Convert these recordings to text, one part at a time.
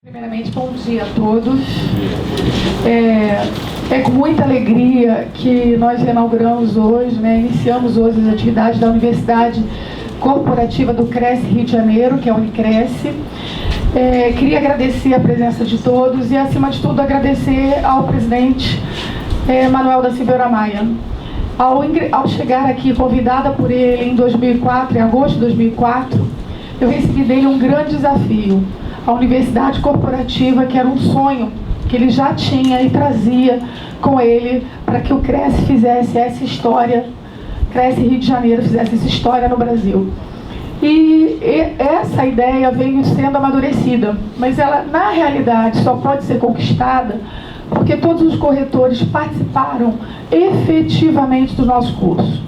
Primeiramente, bom dia a todos. É com muita alegria que nós inauguramos hoje, iniciamos hoje as atividades da Universidade Corporativa do Cresce Rio de Janeiro, que é a Unicresce. Queria agradecer a presença de todos e, acima de tudo, agradecer ao presidente Manuel da Silveira Maia. Ao chegar aqui, convidada por ele em 2004, em agosto de 2004, eu recebi dele um grande desafio. A Universidade Corporativa, que era um sonho que ele já tinha e trazia com ele para que o Cresce fizesse essa história, Cresce Rio de Janeiro fizesse essa história no Brasil. E essa ideia veio sendo amadurecida, mas ela, na realidade, só pode ser conquistada porque todos os corretores participaram efetivamente do nosso curso.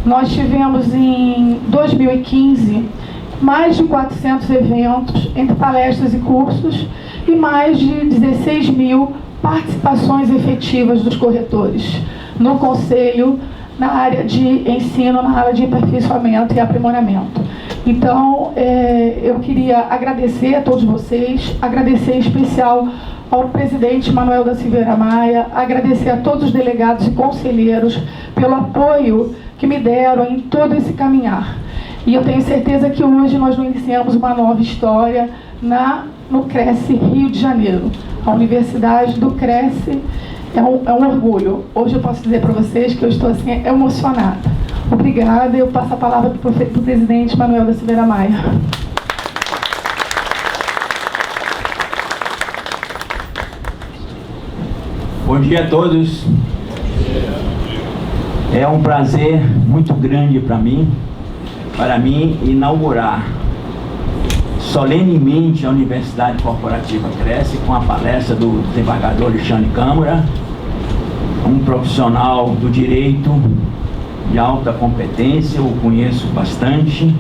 Nós tivemos em 2015 mais de 400 eventos entre palestras e cursos e mais de 16 mil participações efetivas dos corretores no conselho, na área de ensino, na área de aperfeiçoamento e aprimoramento. Então, eu queria agradecer a todos vocês, agradecer em especial ao presidente Manuel da Silveira Maia, agradecer a todos os delegados e conselheiros pelo apoio que me deram em todo esse caminhar. E eu tenho certeza que hoje nós iniciamos uma nova história no Cresce Rio de Janeiro. A Universidade do Cresce é um orgulho. Hoje eu posso dizer para vocês que eu estou assim, emocionada. Obrigada. Eu passo a palavra para o presidente Manuel da Silveira Maia. Bom dia a todos. É um prazer muito grande para mim inaugurar solenemente a Universidade Corporativa Cresce com a palestra do desembargador Alexandre Câmara, um profissional do direito de alta competência, eu o conheço bastante,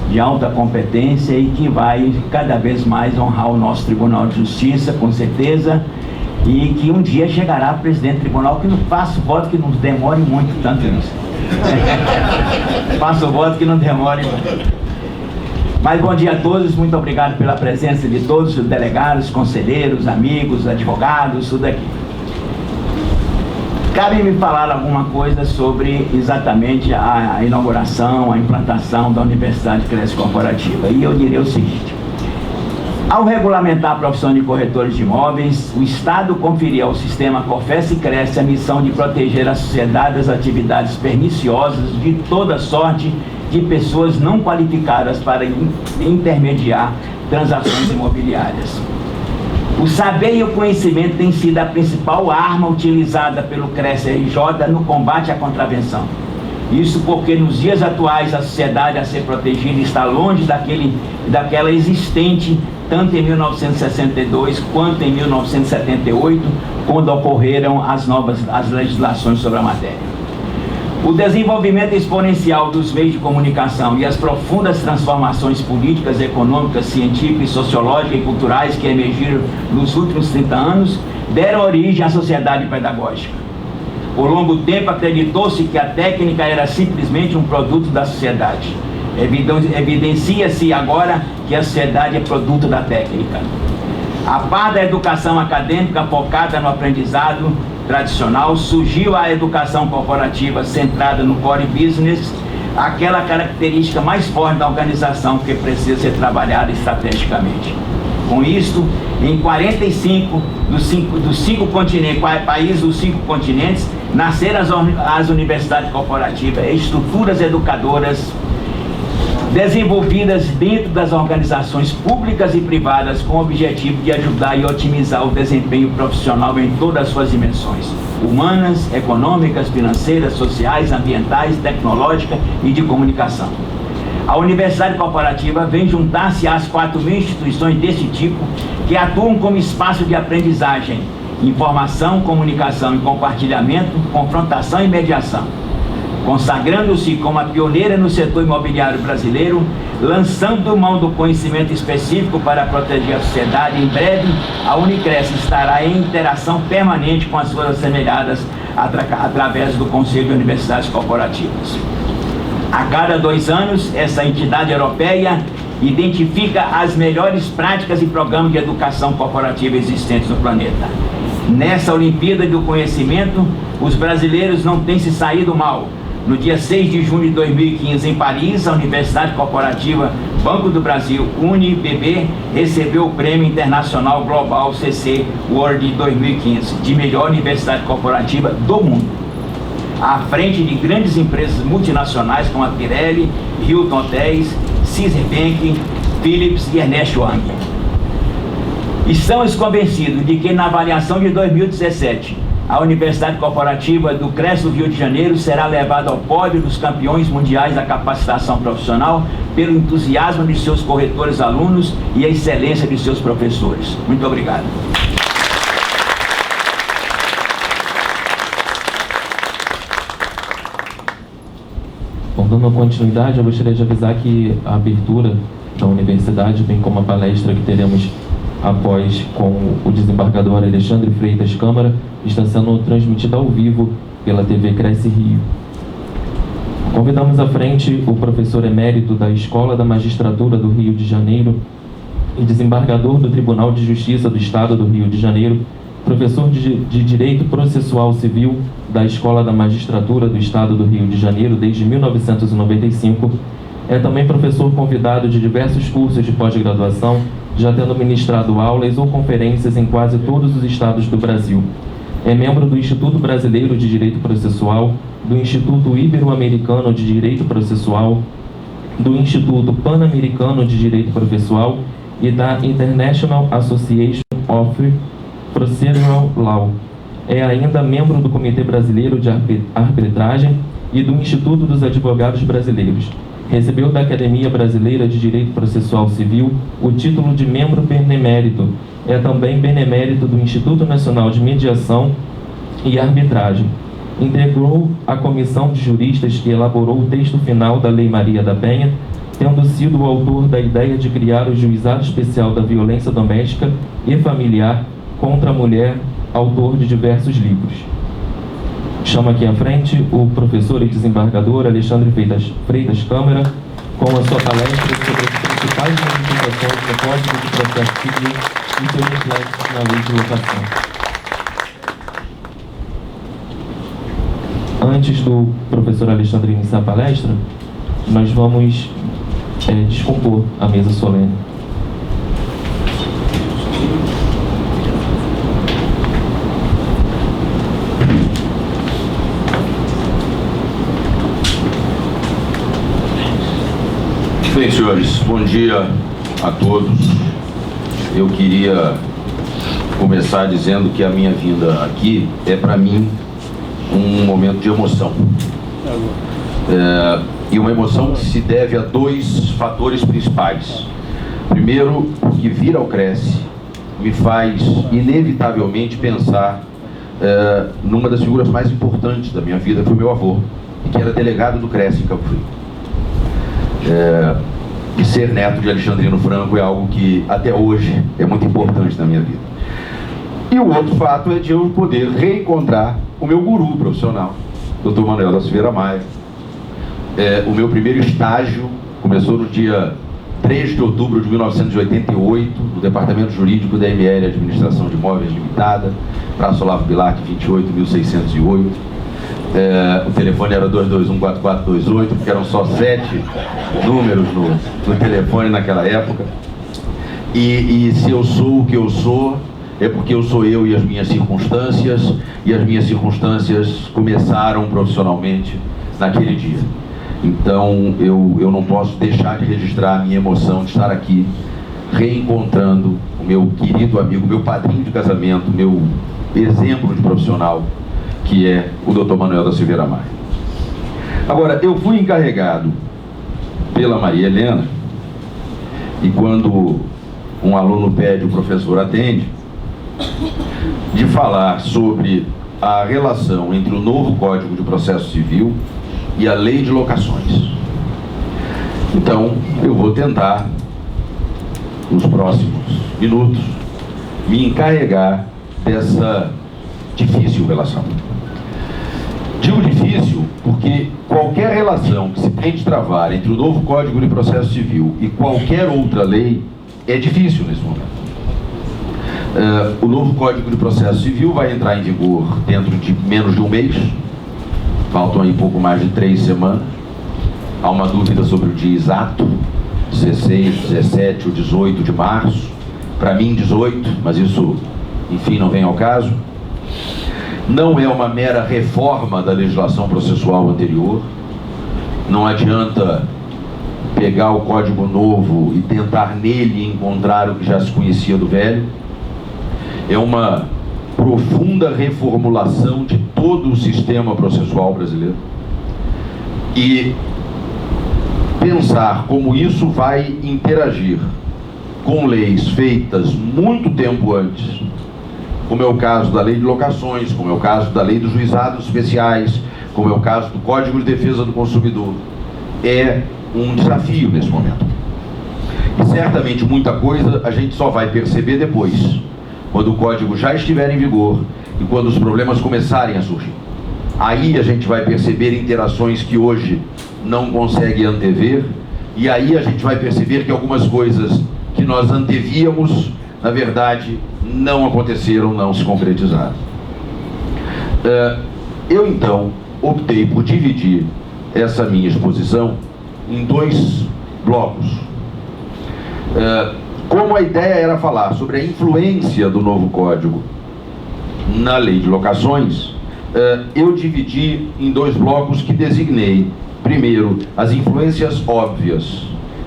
de alta competência e que vai cada vez mais honrar o nosso Tribunal de Justiça, com certeza, e que um dia chegará presidente do tribunal, que não faço voto que não demore muito tanto nisso. Faço voto que não demore muito. Mas bom dia a todos, muito obrigado pela presença de todos os delegados, conselheiros, amigos, advogados, tudo aqui. Cabe me falar alguma coisa sobre exatamente a inauguração, a implantação da Universidade Cresce Corporativa. E eu direi o seguinte: ao regulamentar a profissão de corretores de imóveis, o Estado conferiu ao sistema Corfes e Cresce a missão de proteger a sociedade das atividades perniciosas de toda sorte de pessoas não qualificadas para intermediar transações imobiliárias. O saber e o conhecimento têm sido a principal arma utilizada pelo Cresce RJ no combate à contravenção. Isso porque nos dias atuais a sociedade a ser protegida está longe daquela existente tanto em 1962 quanto em 1978, quando ocorreram as legislações sobre a matéria. O desenvolvimento exponencial dos meios de comunicação e as profundas transformações políticas, econômicas, científicas, sociológicas e culturais que emergiram nos últimos 30 anos deram origem à sociedade pedagógica. Por longo tempo acreditou-se que a técnica era simplesmente um produto da sociedade. Evidencia-se agora que a sociedade é produto da técnica. A par da educação acadêmica focada no aprendizado tradicional, surgiu a educação corporativa centrada no core business, aquela característica mais forte da organização que precisa ser trabalhada estrategicamente. Com isto, em 45 dos 5 continentes, países dos 5 continentes, nasceram as universidades corporativas, estruturas educadoras desenvolvidas dentro das organizações públicas e privadas com o objetivo de ajudar e otimizar o desempenho profissional em todas as suas dimensões: humanas, econômicas, financeiras, sociais, ambientais, tecnológicas e de comunicação. A Universidade Corporativa vem juntar-se às 4.000 instituições desse tipo que atuam como espaço de aprendizagem, informação, comunicação e compartilhamento, confrontação e mediação, consagrando-se como a pioneira no setor imobiliário brasileiro, lançando mão do conhecimento específico para proteger a sociedade. Em breve, a Unicresce estará em interação permanente com as suas assemelhadas através do Conselho de Universidades Corporativas. A cada 2 anos, essa entidade europeia identifica as melhores práticas e programas de educação corporativa existentes no planeta. Nessa Olimpíada do Conhecimento, os brasileiros não têm se saído mal. No dia 6 de junho de 2015, em Paris, a Universidade Corporativa Banco do Brasil, UniBB, recebeu o Prêmio Internacional Global CC World 2015, de melhor universidade corporativa do mundo, à frente de grandes empresas multinacionais como a Pirelli, Hilton Hotels, Caesar Bank, Philips e Ernest Young. Estamos convencidos de que na avaliação de 2017, a Universidade Corporativa do CRES do Rio de Janeiro será levada ao pódio dos campeões mundiais da capacitação profissional pelo entusiasmo de seus corretores alunos e a excelência de seus professores. Muito obrigado. Bom, dando continuidade, eu gostaria de avisar que a abertura da universidade, bem como a palestra que teremos após com o desembargador Alexandre Freitas Câmara, está sendo transmitida ao vivo pela TV Cresce Rio. Convidamos à frente o professor emérito da Escola da Magistratura do Rio de Janeiro e desembargador do Tribunal de Justiça do Estado do Rio de Janeiro, professor de Direito Processual Civil da Escola da Magistratura do Estado do Rio de Janeiro desde 1995, é também professor convidado de diversos cursos de pós-graduação, já tendo ministrado aulas ou conferências em quase todos os estados do Brasil. É membro do Instituto Brasileiro de Direito Processual, do Instituto Ibero-Americano de Direito Processual, do Instituto Pan-Americano de Direito Processual e da International Association of Procedural Law. É ainda membro do Comitê Brasileiro de Arbitragem e do Instituto dos Advogados Brasileiros. Recebeu da Academia Brasileira de Direito Processual Civil o título de membro benemérito. É também benemérito do Instituto Nacional de Mediação e Arbitragem. Integrou a comissão de juristas que elaborou o texto final da Lei Maria da Penha, tendo sido o autor da ideia de criar o Juizado Especial da Violência Doméstica e Familiar contra a Mulher, autor de diversos livros. Chamo aqui à frente o professor e desembargador Alexandre Freitas Câmara com a sua palestra sobre as principais modificações do Código de Processo Civil e seus reflexos na Lei de Locação. Antes do professor Alexandre iniciar a palestra, nós vamos descompor a mesa solene. Bem, senhores, bom dia a todos. Eu queria começar dizendo que a minha vinda aqui é, para mim, um momento de emoção. E uma emoção que se deve a dois fatores principais. Primeiro, porque vir ao Cresce me faz, inevitavelmente, pensar numa das figuras mais importantes da minha vida, que foi o meu avô, que era delegado do Cresce em Cabo Frio. E ser neto de Alexandrino Franco é algo que até hoje é muito importante na minha vida. E o outro fato é de eu poder reencontrar o meu guru profissional, Dr. Manuel da Silveira Maia. O meu primeiro estágio começou no dia 3 de outubro de 1988, no Departamento Jurídico da ML Administração de Imóveis Limitada, Praça Olavo Bilac, 28.608. O telefone era 221-4428, porque eram só 7 números no telefone naquela época. E se eu sou o que eu sou, é porque eu sou eu e as minhas circunstâncias, e as minhas circunstâncias começaram profissionalmente naquele dia. Então eu não posso deixar de registrar a minha emoção de estar aqui reencontrando o meu querido amigo, meu padrinho de casamento, meu exemplo de profissional, que é o Dr. Manuel da Silveira Maia. Agora, eu fui encarregado pela Maria Helena, e quando um aluno pede, o professor atende, de falar sobre a relação entre o novo Código de Processo Civil e a Lei de Locações. Então, eu vou tentar, nos próximos minutos, me encarregar dessa difícil relação. Digo difícil porque qualquer relação que se tente travar entre o novo Código de Processo Civil e qualquer outra lei é difícil nesse momento. O novo Código de Processo Civil vai entrar em vigor dentro de menos de um mês. Faltam aí pouco mais de 3 semanas. Há uma dúvida sobre o dia exato, 16, 17 ou 18 de março. Para mim, 18, mas isso, enfim, não vem ao caso. Não é uma mera reforma da legislação processual anterior. Não adianta pegar o Código Novo e tentar nele encontrar o que já se conhecia do velho. É uma profunda reformulação de todo o sistema processual brasileiro. E pensar como isso vai interagir com leis feitas muito tempo antes, como é o caso da Lei de Locações, como é o caso da Lei dos Juizados Especiais, como é o caso do Código de Defesa do Consumidor, é um desafio nesse momento. E certamente muita coisa a gente só vai perceber depois, quando o Código já estiver em vigor e quando os problemas começarem a surgir. Aí a gente vai perceber interações que hoje não consegue antever, e aí a gente vai perceber que algumas coisas que nós antevíamos, na verdade, não aconteceram, não se concretizaram. Eu, então, optei por dividir essa minha exposição em 2 blocos. Como a ideia era falar sobre a influência do novo Código na Lei de Locações, eu dividi em 2 blocos que designei, primeiro, as influências óbvias,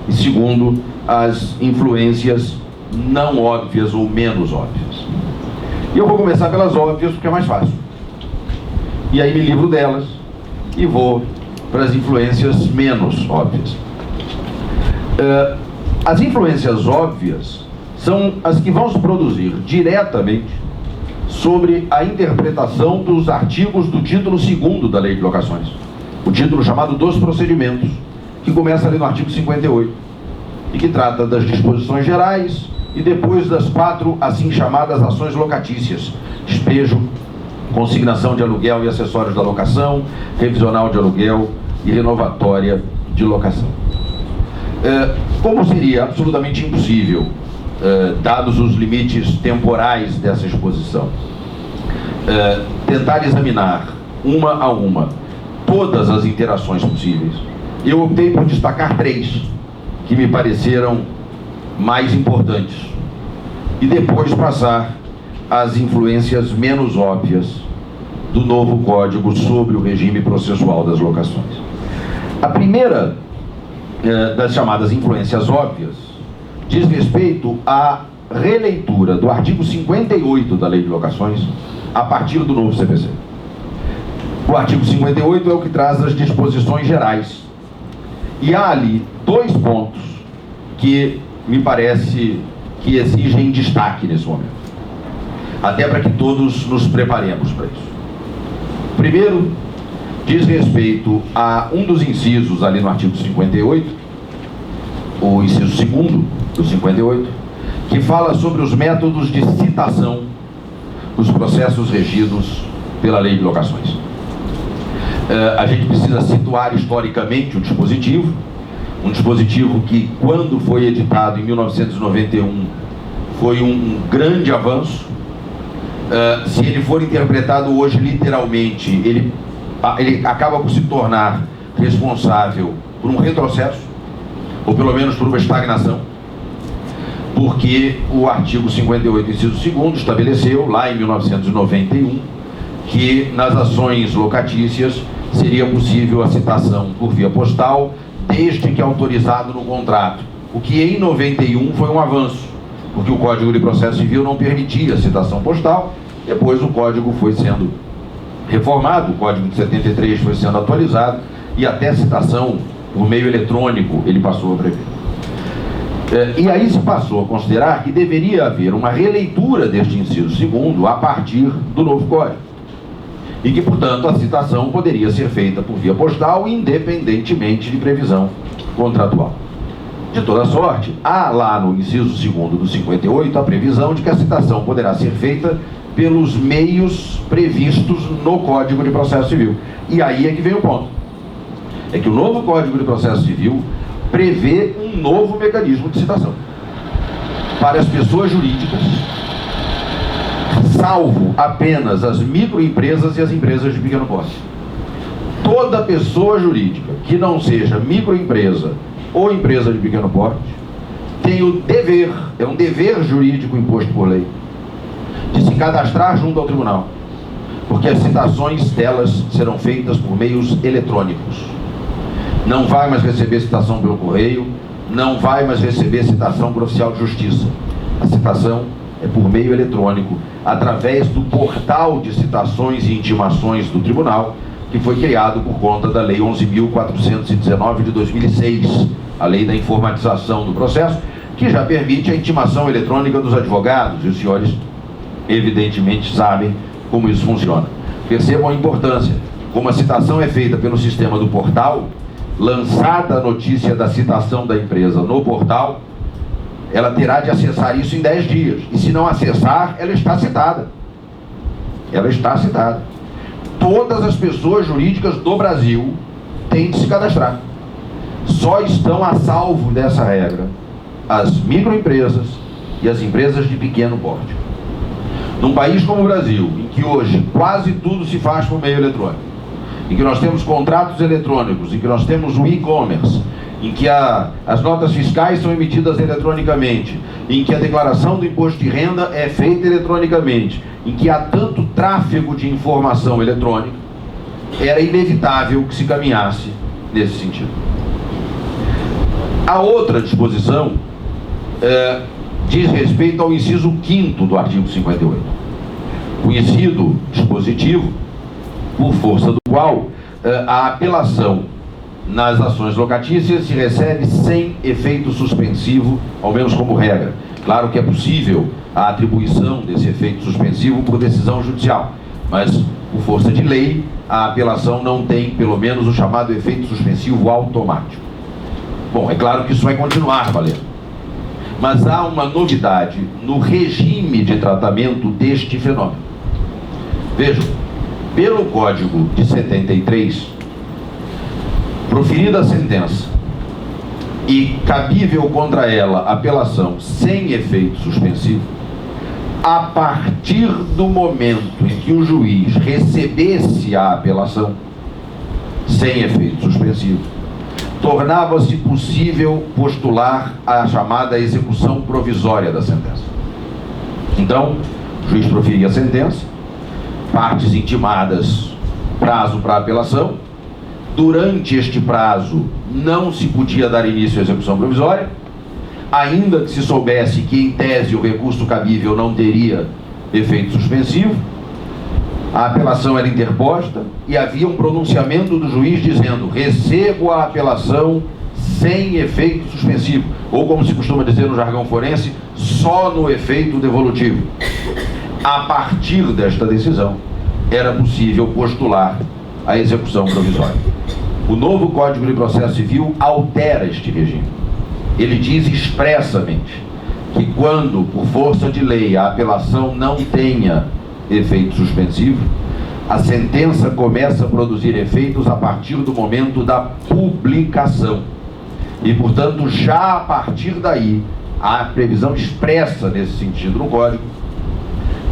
e segundo, as influências não óbvias ou menos óbvias. E eu vou começar pelas óbvias porque é mais fácil. E aí me livro delas e vou para as influências menos óbvias. As influências óbvias são as que vão se produzir diretamente sobre a interpretação dos artigos do título 2º da Lei de Locações, o título chamado dos procedimentos, que começa ali no artigo 58 e que trata das disposições gerais e depois das 4 assim chamadas ações locatícias: despejo, consignação de aluguel e acessórios da locação, revisional de aluguel e renovatória de locação. Como seria absolutamente impossível, dados os limites temporais dessa exposição, tentar examinar uma a uma todas as interações possíveis, eu optei por destacar 3 que me pareceram mais importantes e depois passar às influências menos óbvias do novo Código sobre o regime processual das locações. A primeira das chamadas influências óbvias diz respeito à releitura do artigo 58 da Lei de Locações a partir do novo CPC. O artigo 58 é o que traz as disposições gerais. E há ali 2 pontos que me parece que exigem destaque nesse momento, até para que todos nos preparemos para isso. Primeiro, diz respeito a um dos incisos ali no artigo 58, o inciso 2º do 58, que fala sobre os métodos de citação dos processos regidos pela Lei de Locações. A gente precisa situar historicamente o dispositivo, um dispositivo que, quando foi editado em 1991, foi um grande avanço. Se ele for interpretado hoje literalmente, ele acaba por se tornar responsável por um retrocesso, ou pelo menos por uma estagnação, porque o artigo 58, inciso 2º, estabeleceu, lá em 1991, que nas ações locatícias seria possível a citação por via postal, desde que autorizado no contrato, o que em 91 foi um avanço, porque o Código de Processo Civil não permitia a citação postal. Depois o Código foi sendo reformado, o Código de 73 foi sendo atualizado, e até a citação por meio eletrônico ele passou a prever. E aí se passou a considerar que deveria haver uma releitura deste inciso 2º a partir do novo Código, e que, portanto, a citação poderia ser feita por via postal, independentemente de previsão contratual. De toda sorte, há lá no inciso 2º do 58 a previsão de que a citação poderá ser feita pelos meios previstos no Código de Processo Civil. E aí é que vem o ponto. É que o novo Código de Processo Civil prevê um novo mecanismo de citação para as pessoas jurídicas, salvo apenas as microempresas e as empresas de pequeno porte. Toda pessoa jurídica que não seja microempresa ou empresa de pequeno porte tem o dever, é um dever jurídico imposto por lei, de se cadastrar junto ao tribunal, porque as citações delas serão feitas por meios eletrônicos. Não vai mais receber citação pelo correio, não vai mais receber citação por oficial de justiça. A citação é por meio eletrônico, através do portal de citações e intimações do tribunal, que foi criado por conta da Lei 11.419 de 2006, a Lei da Informatização do Processo, que já permite a intimação eletrônica dos advogados, e os senhores evidentemente sabem como isso funciona. Percebam a importância. Como a citação é feita pelo sistema do portal, lançada a notícia da citação da empresa no portal, ela terá de acessar isso em 10 dias. E se não acessar, ela está citada. Ela está citada. Todas as pessoas jurídicas do Brasil têm de se cadastrar. Só estão a salvo dessa regra as microempresas e as empresas de pequeno porte. Num país como o Brasil, em que hoje quase tudo se faz por meio eletrônico, em que nós temos contratos eletrônicos, em que nós temos o e-commerce, em que as notas fiscais são emitidas eletronicamente, em que a declaração do imposto de renda é feita eletronicamente, em que há tanto tráfego de informação eletrônica, era inevitável que se caminhasse nesse sentido. A outra disposição diz respeito ao inciso 5º do artigo 58, conhecido dispositivo por força do qual a apelação nas ações locatícias se recebe sem efeito suspensivo, ao menos como regra. Claro que é possível a atribuição desse efeito suspensivo por decisão judicial, mas por força de lei a apelação não tem pelo menos o chamado efeito suspensivo automático. Bom, é claro que isso vai continuar valendo, mas há uma novidade no regime de tratamento deste fenômeno. Vejam, pelo Código de 73, proferida a sentença e cabível contra ela apelação sem efeito suspensivo, a partir do momento em que o juiz recebesse a apelação sem efeito suspensivo, tornava-se possível postular a chamada execução provisória da sentença. Então, o juiz proferia a sentença, partes intimadas, prazo para apelação. Durante este prazo não se podia dar início à execução provisória, ainda que se soubesse que em tese o recurso cabível não teria efeito suspensivo. A apelação era interposta e havia um pronunciamento do juiz dizendo: recebo a apelação sem efeito suspensivo, ou como se costuma dizer no jargão forense, só no efeito devolutivo. A partir desta decisão era possível postular a execução provisória. O novo Código de Processo Civil altera este regime. Ele diz expressamente que quando, por força de lei, a apelação não tenha efeito suspensivo, a sentença começa a produzir efeitos a partir do momento da publicação. E, portanto, já a partir daí, há previsão expressa nesse sentido no Código,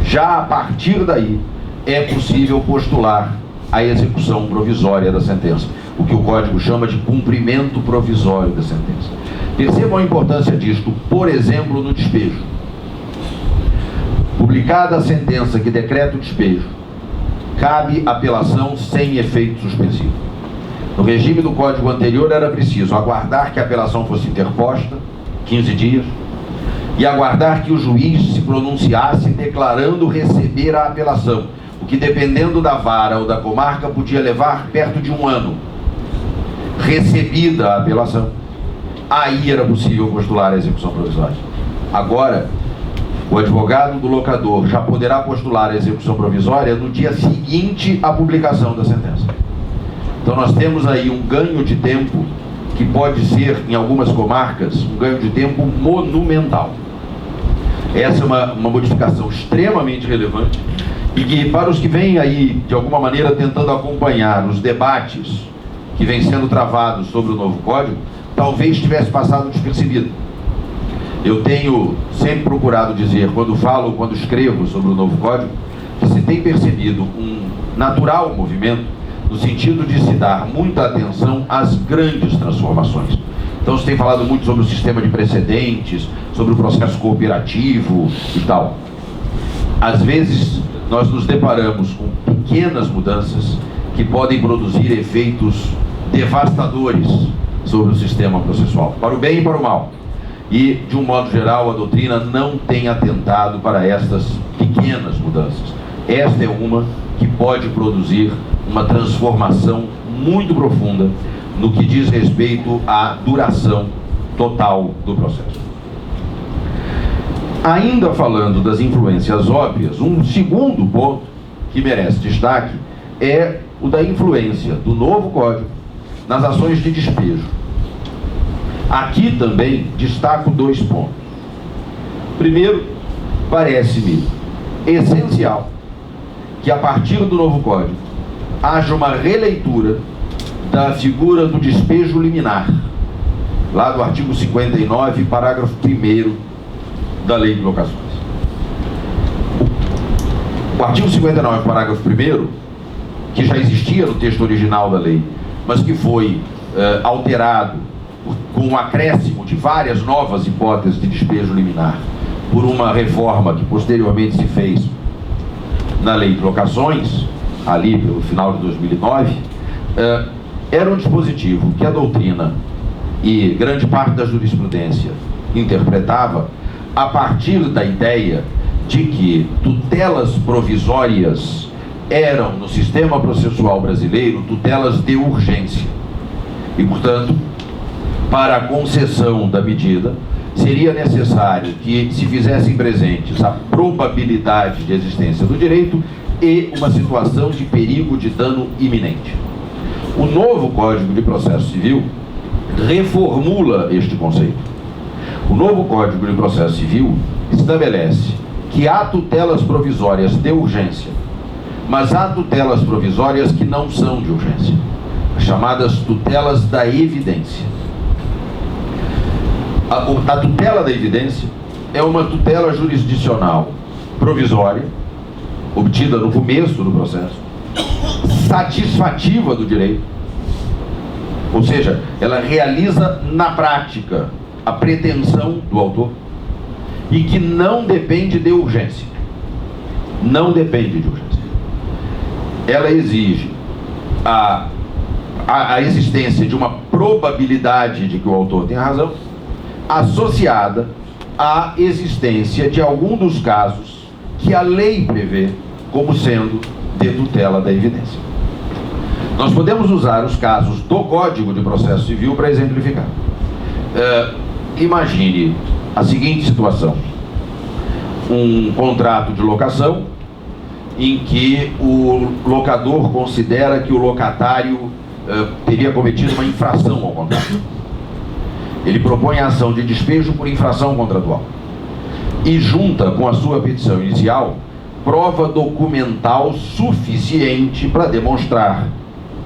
já a partir daí é possível postular a execução provisória da sentença, o que o Código chama de cumprimento provisório da sentença. Percebam a importância disto, por exemplo, no despejo. Publicada a sentença que decreta o despejo, cabe apelação sem efeito suspensivo. No regime do Código anterior era preciso aguardar que a apelação fosse interposta, 15 dias, e aguardar que o juiz se pronunciasse declarando receber a apelação, o que, dependendo da vara ou da comarca, podia levar perto de 1 ano. Recebida a apelação, aí era possível postular a execução provisória. Agora, o advogado do locador já poderá postular a execução provisória no dia seguinte à publicação da sentença. Então nós temos aí um ganho de tempo que pode ser, em algumas comarcas, um ganho de tempo monumental. Essa é uma modificação extremamente relevante e que, para os que vêm aí, de alguma maneira, tentando acompanhar os debates que vêm sendo travados sobre o novo Código, talvez tivesse passado despercebido. Eu tenho sempre procurado dizer, quando falo, quando escrevo sobre o novo Código, que se tem percebido um natural movimento no sentido de se dar muita atenção às grandes transformações. Então se tem falado muito sobre o sistema de precedentes, sobre o processo cooperativo e tal. Às vezes nós nos deparamos com pequenas mudanças que podem produzir efeitos devastadores sobre o sistema processual, para o bem e para o mal. E, de um modo geral, a doutrina não tem atentado para estas pequenas mudanças. Esta é uma que pode produzir uma transformação muito profunda no que diz respeito à duração total do processo. Ainda falando das influências óbvias, um segundo ponto que merece destaque é o da influência do novo Código nas ações de despejo. Aqui também destaco 2 pontos. Primeiro, parece-me essencial que a partir do novo Código haja uma releitura da figura do despejo liminar, lá do artigo 59, parágrafo 1º da Lei de Locações. O artigo 59, parágrafo 1º, que já existia no texto original da lei, mas que foi alterado com um acréscimo de várias novas hipóteses de despejo liminar por uma reforma que posteriormente se fez na Lei de Locações, ali pelo final de 2009, era um dispositivo que a doutrina e grande parte da jurisprudência interpretava a partir da ideia de que tutelas provisórias eram, no sistema processual brasileiro, tutelas de urgência. E, portanto, para a concessão da medida, seria necessário que se fizessem presentes a probabilidade de existência do direito e uma situação de perigo de dano iminente. O novo Código de Processo Civil reformula este conceito. O novo Código de Processo Civil estabelece que há tutelas provisórias de urgência, mas há tutelas provisórias que não são de urgência, as chamadas tutelas da evidência. A tutela da evidência é uma tutela jurisdicional provisória, obtida no começo do processo, satisfativa do direito, ou seja, ela realiza na prática a pretensão do autor e que não depende de urgência. Não depende de urgência. Ela exige a existência de uma probabilidade de que o autor tenha razão, associada à existência de algum dos casos que a lei prevê como sendo de tutela da evidência. Nós podemos usar os casos do Código de Processo Civil para exemplificar. Imagine a seguinte situação: um contrato de locação em que o locador considera que o locatário teria cometido uma infração ao contrato. Ele propõe a ação de despejo por infração contratual e junta com a sua petição inicial prova documental suficiente para demonstrar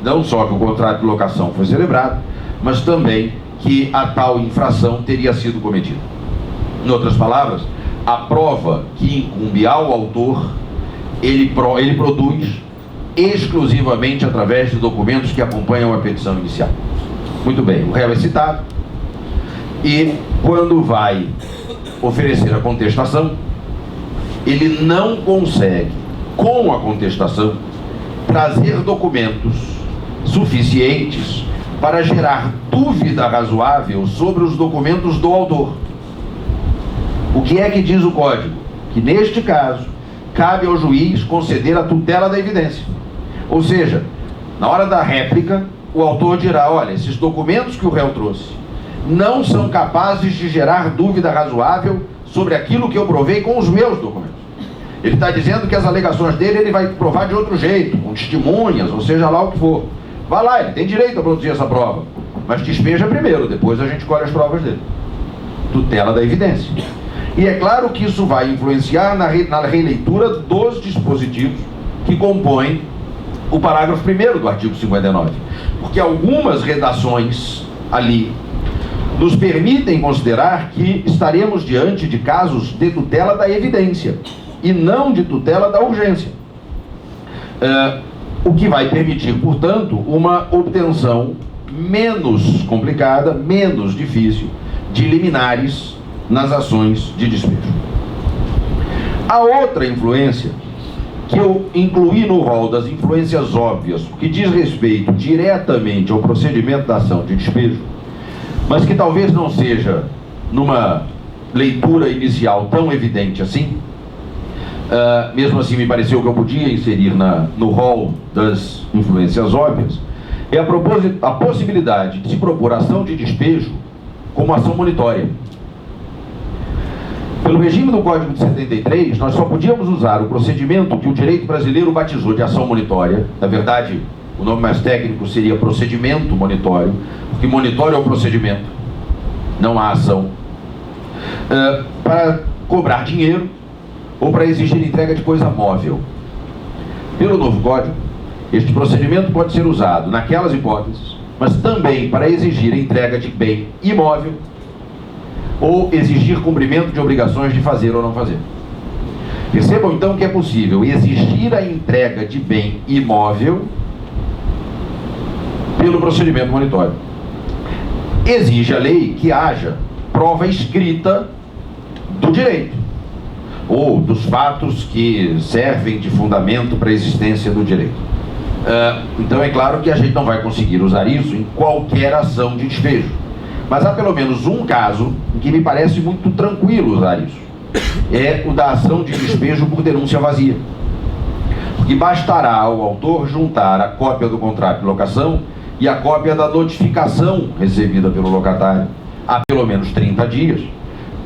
não só que o contrato de locação foi celebrado, mas também que a tal infração teria sido cometida. Em outras palavras, a prova que incumbe ao autor, ele produz exclusivamente através de documentos que acompanham a petição inicial. Muito bem, o réu é citado e, quando vai oferecer a contestação, ele não consegue, com a contestação, trazer documentos suficientes para gerar dúvida razoável sobre os documentos do autor. O que é que diz o Código? Que, neste caso, cabe ao juiz conceder a tutela da evidência. Ou seja, na hora da réplica, o autor dirá: olha, esses documentos que o réu trouxe não são capazes de gerar dúvida razoável sobre aquilo que eu provei com os meus documentos. Ele está dizendo que as alegações dele ele vai provar de outro jeito, com testemunhas, ou seja lá o que for. Vá lá, ele tem direito a produzir essa prova, mas despeja primeiro, depois a gente colhe as provas dele. Tutela da evidência. E é claro que isso vai influenciar na releitura dos dispositivos que compõem o parágrafo 1º do artigo 59. Porque algumas redações ali nos permitem considerar que estaremos diante de casos de tutela da evidência e não de tutela da urgência. O que vai permitir, portanto, uma obtenção menos complicada, menos difícil de liminares nas ações de despejo. A outra influência que eu incluí no rol das influências óbvias, que diz respeito diretamente ao procedimento da ação de despejo, mas que talvez não seja, numa leitura inicial, tão evidente assim, mesmo assim me pareceu que eu podia inserir no rol das influências óbvias, é a possibilidade de se propor ação de despejo como ação monitória. Pelo regime do Código de 73, nós só podíamos usar o procedimento que o direito brasileiro batizou de ação monitória. Na verdade, o nome mais técnico seria procedimento monitório, porque monitório é o procedimento, não a ação, para cobrar dinheiro ou para exigir entrega de coisa móvel. Pelo novo Código, este procedimento pode ser usado naquelas hipóteses, mas também para exigir a entrega de bem imóvel ou exigir cumprimento de obrigações de fazer ou não fazer. Percebam então que é possível exigir a entrega de bem imóvel pelo procedimento monitório. Exige a lei que haja prova escrita do direito ou dos fatos que servem de fundamento para a existência do direito. Então é claro que a gente não vai conseguir usar isso em qualquer ação de despejo, mas há pelo menos um caso em que me parece muito tranquilo usar isso. É o da ação de despejo por denúncia vazia, porque bastará ao autor juntar a cópia do contrato de locação e a cópia da notificação recebida pelo locatário há pelo menos 30 dias,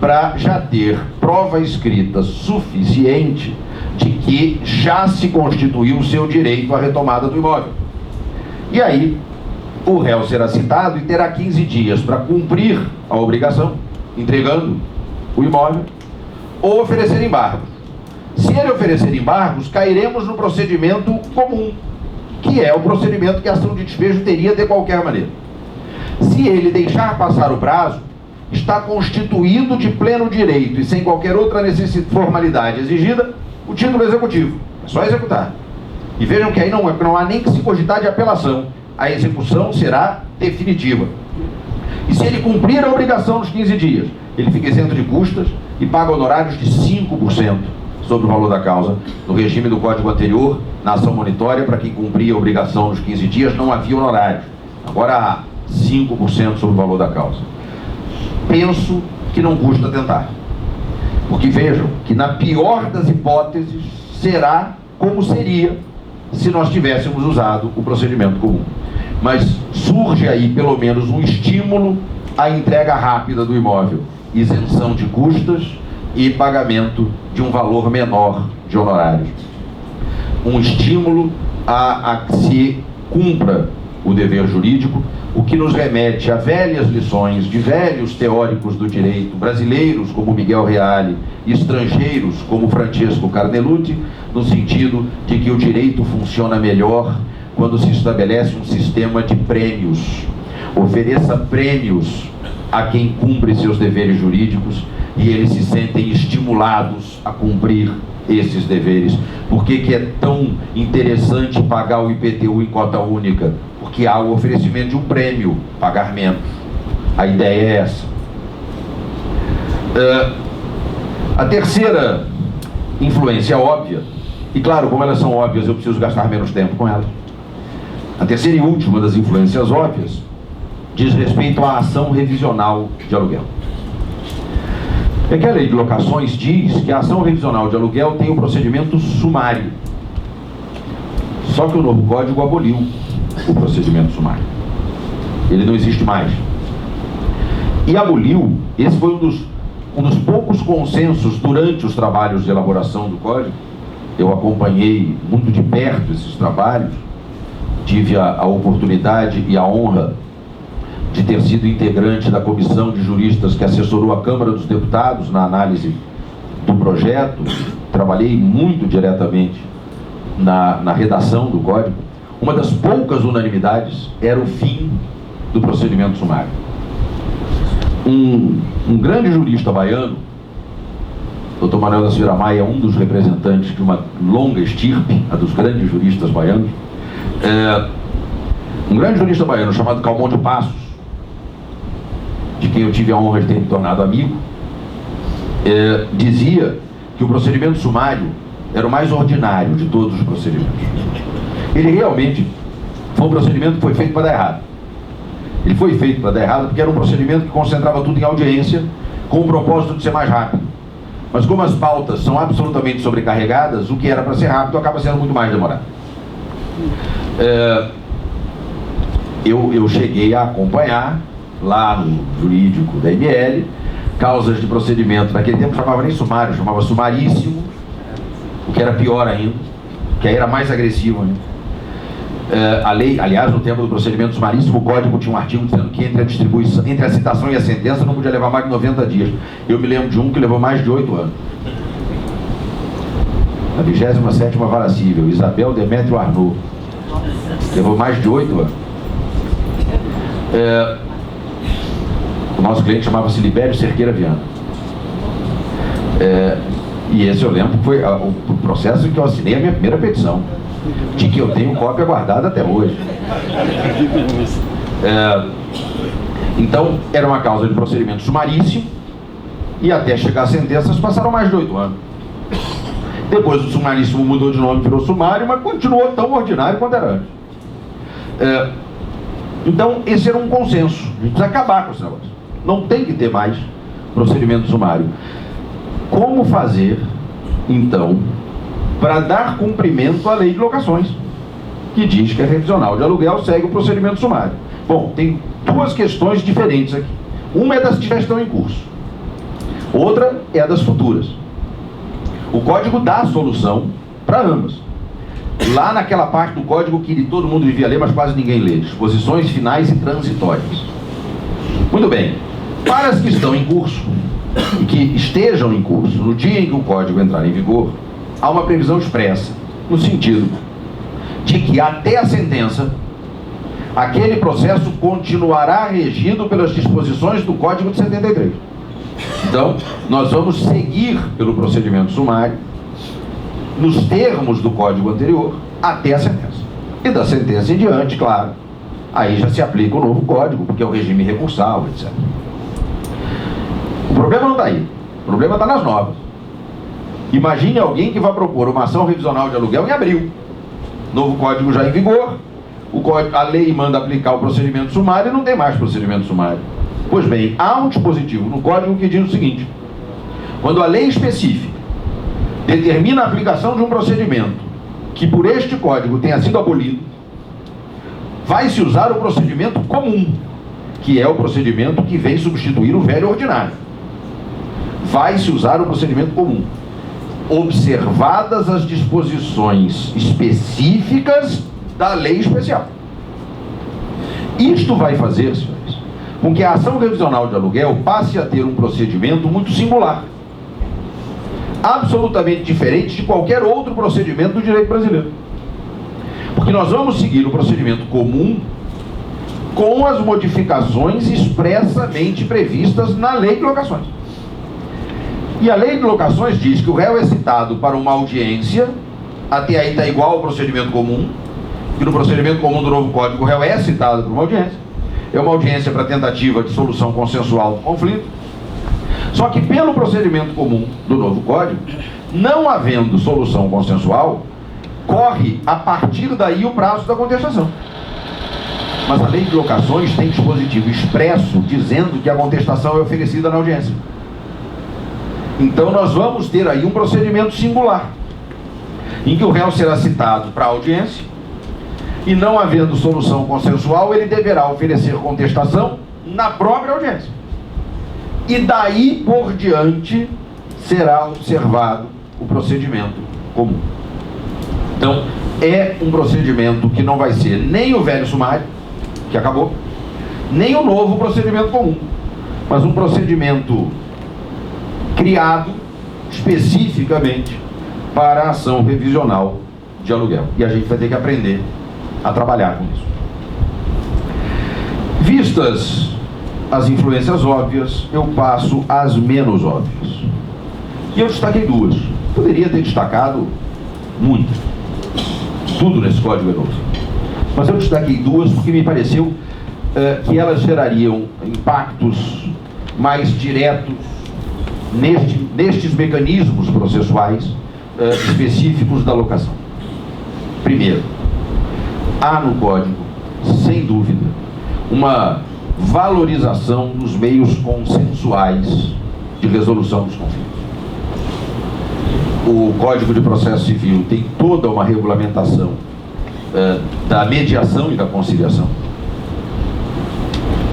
para já ter prova escrita suficiente de que já se constituiu o seu direito à retomada do imóvel. E aí, o réu será citado e terá 15 dias para cumprir a obrigação, entregando o imóvel, ou oferecer embargos. Se ele oferecer embargos, cairemos no procedimento comum, que é o procedimento que a ação de despejo teria de qualquer maneira. Se ele deixar passar o prazo, está constituído de pleno direito e sem qualquer outra formalidade exigida o título executivo. É só executar. E vejam que aí não há nem que se cogitar de apelação. A execução será definitiva. E se ele cumprir a obrigação nos 15 dias, ele fica isento de custas e paga honorários de 5% sobre o valor da causa. No regime do Código anterior, na ação monitória, para quem cumpria a obrigação nos 15 dias, não havia honorários. Agora há 5% sobre o valor da causa. Penso que não custa tentar. Porque vejam que na pior das hipóteses será como seria se nós tivéssemos usado o procedimento comum. Mas surge aí pelo menos um estímulo à entrega rápida do imóvel, isenção de custas e pagamento de um valor menor de honorários. Um estímulo a que se cumpra o dever jurídico, o que nos remete a velhas lições de velhos teóricos do direito, brasileiros como Miguel Reale e estrangeiros como Francesco Carnelutti, no sentido de que o direito funciona melhor quando se estabelece um sistema de prêmios. Ofereça prêmios a quem cumpre seus deveres jurídicos e eles se sentem estimulados a cumprir esses deveres. Por que é tão interessante pagar o IPTU em cota única? Porque há o oferecimento de um prêmio, pagar menos. A ideia é essa. A terceira influência óbvia, e claro, como elas são óbvias, eu preciso gastar menos tempo com elas. A terceira e última das influências óbvias diz respeito à ação revisional de aluguel. É que a lei de locações diz que a ação revisional de aluguel tem o procedimento sumário. Só que o novo código aboliu o procedimento sumário. Ele não existe mais. E aboliu, esse foi um dos poucos consensos durante os trabalhos de elaboração do código. Eu acompanhei muito de perto esses trabalhos, tive a oportunidade e a honra de ter sido integrante da comissão de juristas que assessorou a Câmara dos Deputados na análise do projeto, trabalhei muito diretamente na redação do Código. Uma das poucas unanimidades era o fim do procedimento sumário. Um grande jurista baiano, Dr. Manuel da Silveira Maia, um dos representantes de uma longa estirpe, a dos grandes juristas baianos, um grande jurista baiano chamado Calmon de Passos, de quem eu tive a honra de ter me tornado amigo, dizia que o procedimento sumário era o mais ordinário de todos os procedimentos. Ele realmente foi um procedimento que foi feito para dar errado. Ele foi feito para dar errado porque era um procedimento que concentrava tudo em audiência, com o propósito de ser mais rápido. Mas como as pautas são absolutamente sobrecarregadas, o que era para ser rápido acaba sendo muito mais demorado. Eu cheguei a acompanhar, lá no jurídico da ML, causas de procedimento. Naquele tempo chamava nem sumário, chamava sumaríssimo, o que era pior ainda, que aí era mais agressivo ainda. A lei, aliás, no tempo do procedimento sumaríssimo, o Código tinha um artigo dizendo que entre a citação e a sentença não podia levar mais de 90 dias. Eu me lembro de um que levou mais de 8 anos. A 27ª Vara Civil, Isabel Demétrio Arnaud, levou mais de 8 anos. O nosso cliente chamava-se Libério Cerqueira Viana. E esse eu lembro que foi o processo em que eu assinei a minha primeira petição, de que eu tenho cópia guardada até hoje. Então, era uma causa de procedimento sumaríssimo, e até chegar a sentenças passaram mais de 8 anos. Depois o sumaríssimo mudou de nome, virou sumário, mas continuou tão ordinário quanto era antes. Então, esse era um consenso. A gente precisa acabar com esse negócio. Não tem que ter mais procedimento sumário. Como fazer, então, para dar cumprimento à lei de locações, que diz que a revisional de aluguel segue o procedimento sumário? Bom, tem duas questões diferentes aqui. Uma é das que já estão em curso. Outra é a das futuras. O Código dá a solução para ambas. Lá naquela parte do Código que todo mundo devia ler, mas quase ninguém lê: disposições finais e transitórias. Muito bem. Para as que estão em curso, e que estejam em curso no dia em que o Código entrar em vigor, há uma previsão expressa, no sentido de que até a sentença, aquele processo continuará regido pelas disposições do Código de 73. Então, nós vamos seguir pelo procedimento sumário, nos termos do Código anterior, até a sentença. E da sentença em diante, claro, aí já se aplica o novo Código, porque é o regime recursal, etc. O problema não está aí. O problema está nas novas. Imagine alguém que vai propor uma ação revisional de aluguel em abril. Novo Código já em vigor, a lei manda aplicar o procedimento sumário e não tem mais procedimento sumário. Pois bem, há um dispositivo no Código que diz o seguinte: quando a lei específica determina a aplicação de um procedimento que por este Código tenha sido abolido, vai-se usar o procedimento comum, que é o procedimento que vem substituir o velho ordinário. Vai-se usar o procedimento comum, observadas as disposições específicas da lei especial. Isto vai fazer, senhores, com que a ação revisional de aluguel passe a ter um procedimento muito singular, absolutamente diferente de qualquer outro procedimento do direito brasileiro. Porque nós vamos seguir o procedimento comum com as modificações expressamente previstas na lei de locações. E a lei de locações diz que o réu é citado para uma audiência, até aí está igual ao procedimento comum, que no procedimento comum do novo Código o réu é citado para uma audiência. É uma audiência para tentativa de solução consensual do conflito. Só que pelo procedimento comum do novo Código, não havendo solução consensual, corre a partir daí o prazo da contestação. Mas a lei de locações tem dispositivo expresso dizendo que a contestação é oferecida na audiência. Então nós vamos ter aí um procedimento singular, em que o réu será citado para a audiência, e não havendo solução consensual, ele deverá oferecer contestação na própria audiência. E daí por diante será observado o procedimento comum. Então, é um procedimento que não vai ser nem o velho sumário, que acabou, nem o novo procedimento comum, mas um procedimento criado especificamente para a ação revisional de aluguel. E a gente vai ter que aprender a trabalhar com isso. Vistas as influências óbvias, eu passo às menos óbvias. E eu destaquei duas. Poderia ter destacado muito. Tudo nesse código é novo. Mas eu destaquei duas porque me pareceu que elas gerariam impactos mais diretos nestes mecanismos processuais específicos da locação. Primeiro, há no código, sem dúvida, uma valorização dos meios consensuais de resolução dos conflitos. O Código de Processo Civil tem toda uma regulamentação da mediação e da conciliação.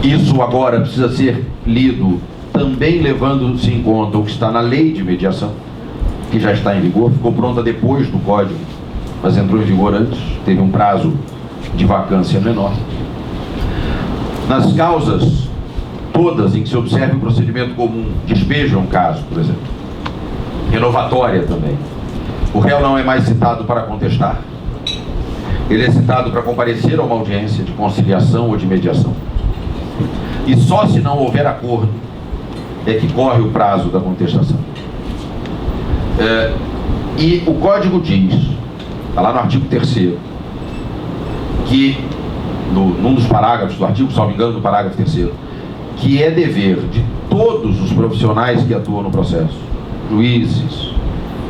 Isso agora precisa ser lido também levando-se em conta o que está na lei de mediação, que já está em vigor, ficou pronta depois do Código, mas entrou em vigor antes, teve um prazo de vacância menor. Nas causas todas em que se observa o procedimento comum, despeja um caso, por exemplo, renovatória também, o réu não é mais citado para contestar, ele é citado para comparecer a uma audiência de conciliação ou de mediação. E só se não houver acordo é que corre o prazo da contestação. E o Código diz, está lá no artigo 3º, que, num dos parágrafos do artigo, se não me engano, no parágrafo 3º, que é dever de todos os profissionais que atuam no processo, juízes,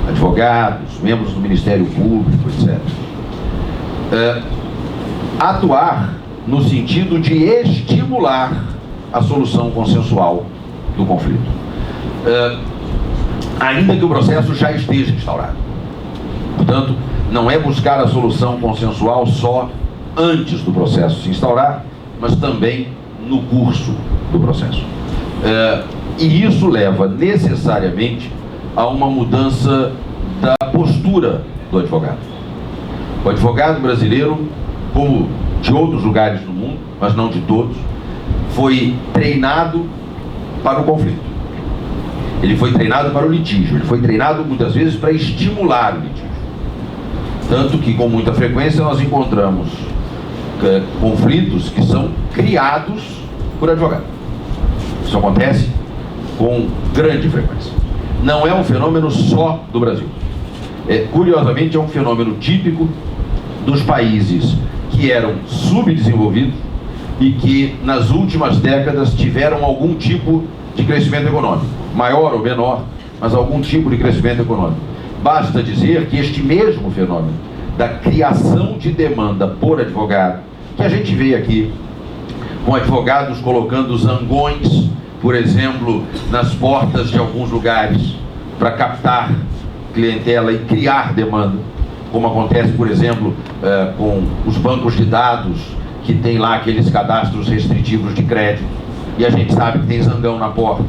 advogados, membros do Ministério Público, etc., atuar no sentido de estimular a solução consensual do conflito, ainda que o processo já esteja instaurado. Portanto, não é buscar a solução consensual só antes do processo se instaurar, mas também no curso do processo. E isso leva necessariamente a uma mudança da postura do advogado. O advogado brasileiro, como de outros lugares do mundo, mas não de todos, foi treinado para o conflito. Ele foi treinado para o litígio, ele foi treinado muitas vezes para estimular o litígio. Tanto que com muita frequência nós encontramos conflitos que são criados por advogado. Isso acontece com grande frequência. Não é um fenômeno só do Brasil. Curiosamente, é um fenômeno típico dos países que eram subdesenvolvidos e que nas últimas décadas tiveram algum tipo de crescimento econômico, maior ou menor, mas algum tipo de crescimento econômico. Basta dizer que este mesmo fenômeno da criação de demanda por advogado, que a gente vê aqui com advogados colocando zangões, por exemplo, nas portas de alguns lugares para captar clientela e criar demanda, como acontece, por exemplo, com os bancos de dados que tem lá aqueles cadastros restritivos de crédito, e a gente sabe que tem zangão na porta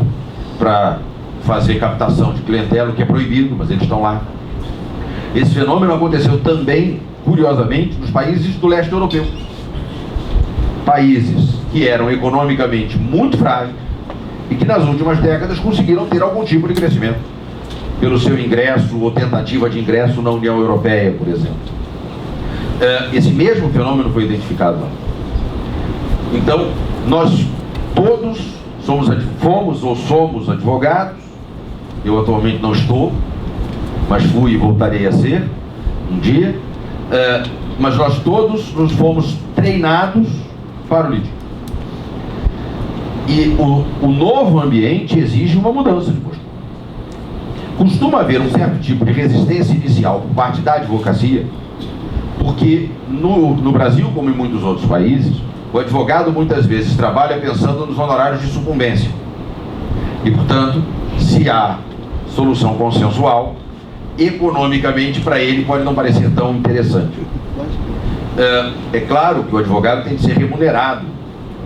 para fazer captação de clientela, o que é proibido, mas eles estão lá. Esse fenômeno aconteceu também, curiosamente, nos países do leste europeu. Países que eram economicamente muito frágeis e que nas últimas décadas conseguiram ter algum tipo de crescimento pelo seu ingresso ou tentativa de ingresso na União Europeia, por exemplo. Esse mesmo fenômeno foi identificado lá. Então, nós todos fomos ou somos advogados. Eu atualmente não estou, mas fui e voltarei a ser um dia. Mas nós todos nos fomos treinados para o litígio. E o novo ambiente exige uma mudança de postura. Costuma haver um certo tipo de resistência inicial por parte da advocacia, porque no Brasil, como em muitos outros países, o advogado muitas vezes trabalha pensando nos honorários de sucumbência. E, portanto, se há solução consensual, economicamente para ele pode não parecer tão interessante. É claro que o advogado tem que ser remunerado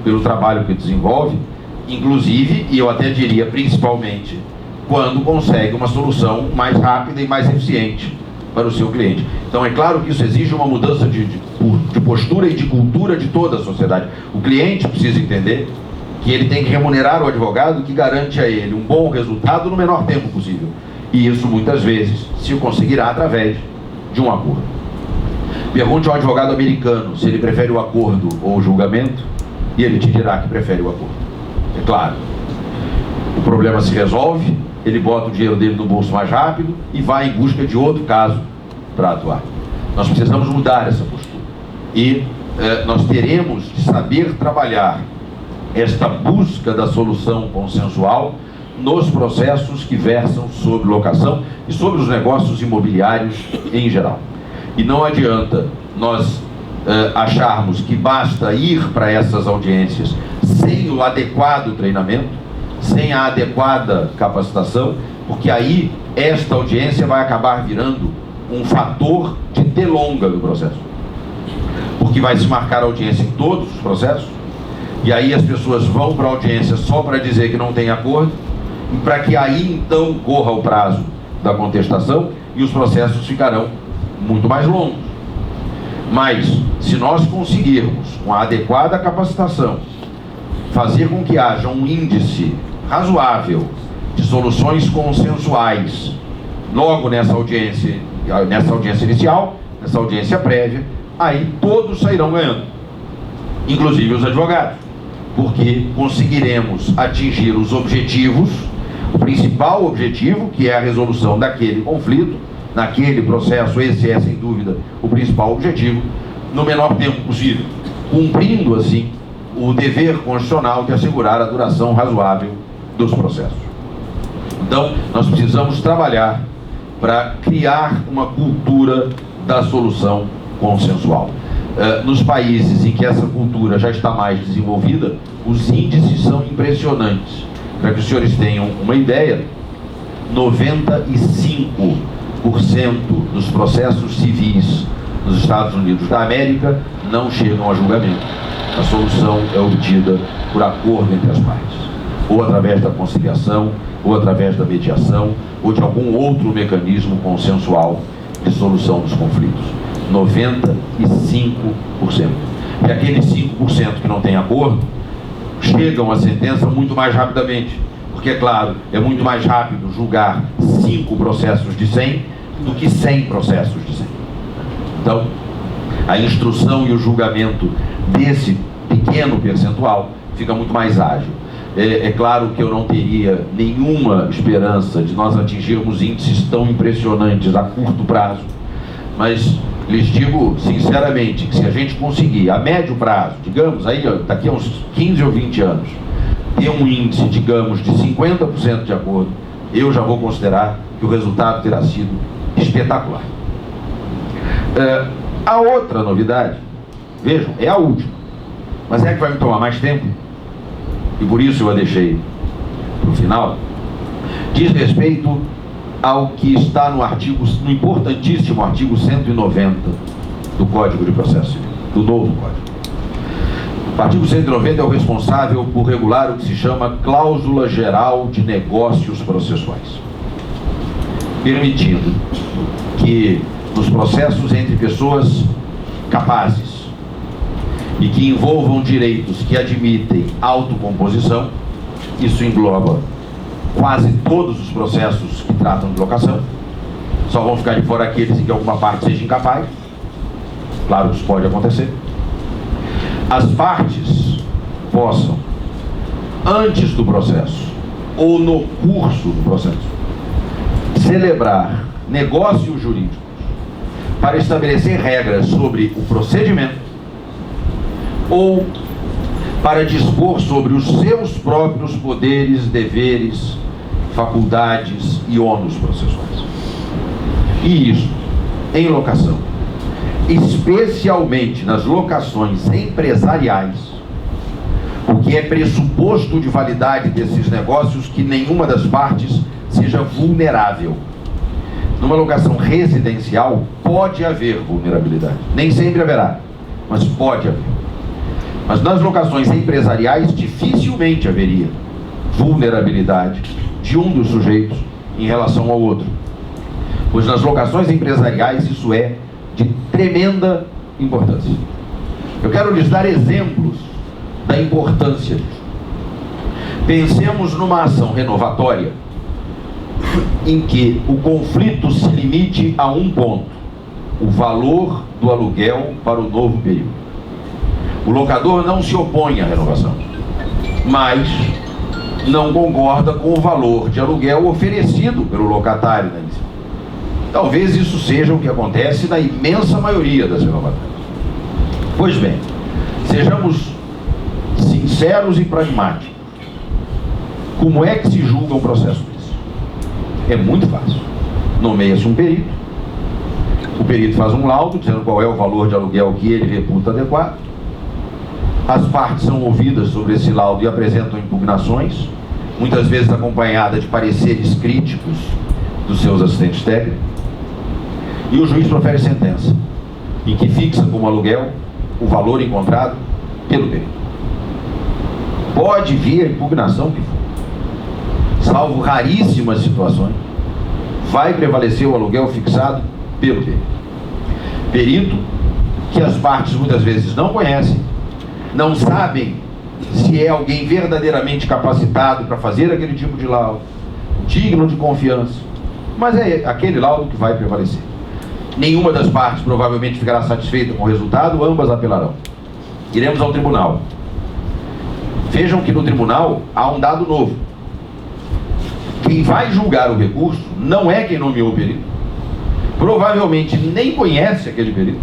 pelo trabalho que desenvolve, inclusive, e eu até diria principalmente, quando consegue uma solução mais rápida e mais eficiente para o seu cliente. Então é claro que isso exige uma mudança de postura e de cultura de toda a sociedade. O cliente precisa entender que ele tem que remunerar o advogado que garante a ele um bom resultado no menor tempo possível. E isso muitas vezes se conseguirá através de um acordo. Pergunte ao advogado americano se ele prefere o acordo ou o julgamento, e ele te dirá que prefere o acordo. É claro, o problema se resolve, ele bota o dinheiro dele no bolso mais rápido e vai em busca de outro caso para atuar. Nós precisamos mudar essa postura. E nós teremos de saber trabalhar esta busca da solução consensual nos processos que versam sobre locação e sobre os negócios imobiliários em geral. E não adianta nós acharmos que basta ir para essas audiências sem o adequado treinamento, sem a adequada capacitação, porque aí esta audiência vai acabar virando um fator de delonga do processo. Porque vai se marcar audiência em todos os processos, e aí as pessoas vão para a audiência só para dizer que não tem acordo, e para que aí então corra o prazo da contestação e os processos ficarão muito mais longos. Mas se nós conseguirmos, com a adequada capacitação, fazer com que haja um índice razoável de soluções consensuais logo nessa audiência inicial, nessa audiência prévia, aí todos sairão ganhando, inclusive os advogados, porque conseguiremos atingir os objetivos, o principal objetivo, que é a resolução daquele conflito, naquele processo. Esse é, sem dúvida, o principal objetivo, no menor tempo possível, cumprindo, assim, o dever constitucional de assegurar a duração razoável dos processos. Então, nós precisamos trabalhar para criar uma cultura da solução consensual. Nos países em que essa cultura já está mais desenvolvida, os índices são impressionantes. Para que os senhores tenham uma ideia, 95% dos processos civis nos Estados Unidos da América não chegam a julgamento. A solução é obtida por acordo entre as partes, ou através da conciliação, ou através da mediação, ou de algum outro mecanismo consensual de solução dos conflitos. 95%. E aqueles 5% que não têm acordo chegam à sentença muito mais rapidamente, porque, é claro, é muito mais rápido julgar 5 processos de 100 do que 100 processos de 100. Então, a instrução e o julgamento desse pequeno percentual fica muito mais ágil. É claro que eu não teria nenhuma esperança de nós atingirmos índices tão impressionantes a curto prazo, mas lhes digo sinceramente que se a gente conseguir a médio prazo, digamos aí daqui a uns 15 ou 20 anos, ter um índice, digamos, de 50% de acordo, eu já vou considerar que o resultado terá sido espetacular. A outra novidade, vejam, é a última, mas é que vai me tomar mais tempo, e por isso eu a deixei para o final, diz respeito ao que está no importantíssimo artigo 190 do Código de Processo Civil, do novo Código. O artigo 190 é o responsável por regular o que se chama cláusula geral de negócios processuais, permitindo que nos processos entre pessoas capazes e que envolvam direitos que admitem autocomposição, isso engloba quase todos os processos que tratam de locação, só vão ficar de fora aqueles em que alguma parte seja incapaz, claro que isso pode acontecer, as partes possam, antes do processo ou no curso do processo, celebrar negócios jurídicos para estabelecer regras sobre o procedimento ou para dispor sobre os seus próprios poderes, deveres, faculdades e ônus processuais. E isso, em locação, especialmente nas locações empresariais, porque é pressuposto de validade desses negócios que nenhuma das partes seja vulnerável. Numa locação residencial pode haver vulnerabilidade, nem sempre haverá, mas pode haver. Mas nas locações empresariais dificilmente haveria vulnerabilidade de um dos sujeitos em relação ao outro, pois nas locações empresariais isso é de tremenda importância. Eu quero lhes dar exemplos da importância disso. Pensemos numa ação renovatória em que o conflito se limite a um ponto: o valor do aluguel para o novo período. O locador não se opõe à renovação, mas não concorda com o valor de aluguel oferecido pelo locatário na inicial. Talvez isso seja o que acontece na imensa maioria das renovatórias. Pois bem, sejamos sinceros e pragmáticos. Como é que se julga um processo desse? É muito fácil. Nomeia-se um perito. O perito faz um laudo dizendo qual é o valor de aluguel que ele reputa adequado. As partes são ouvidas sobre esse laudo e apresentam impugnações, muitas vezes acompanhadas de pareceres críticos dos seus assistentes técnicos. E o juiz profere sentença, em que fixa como aluguel o valor encontrado pelo perito. Pode vir a impugnação que for, salvo raríssimas situações, vai prevalecer o aluguel fixado pelo perito. Perito que as partes muitas vezes não conhecem, não sabem se é alguém verdadeiramente capacitado para fazer aquele tipo de laudo, digno de confiança, mas é aquele laudo que vai prevalecer. Nenhuma das partes provavelmente ficará satisfeita com o resultado, ambas apelarão. Iremos ao tribunal. Vejam que no tribunal há um dado novo. Quem vai julgar o recurso não é quem nomeou o perito, provavelmente nem conhece aquele perito,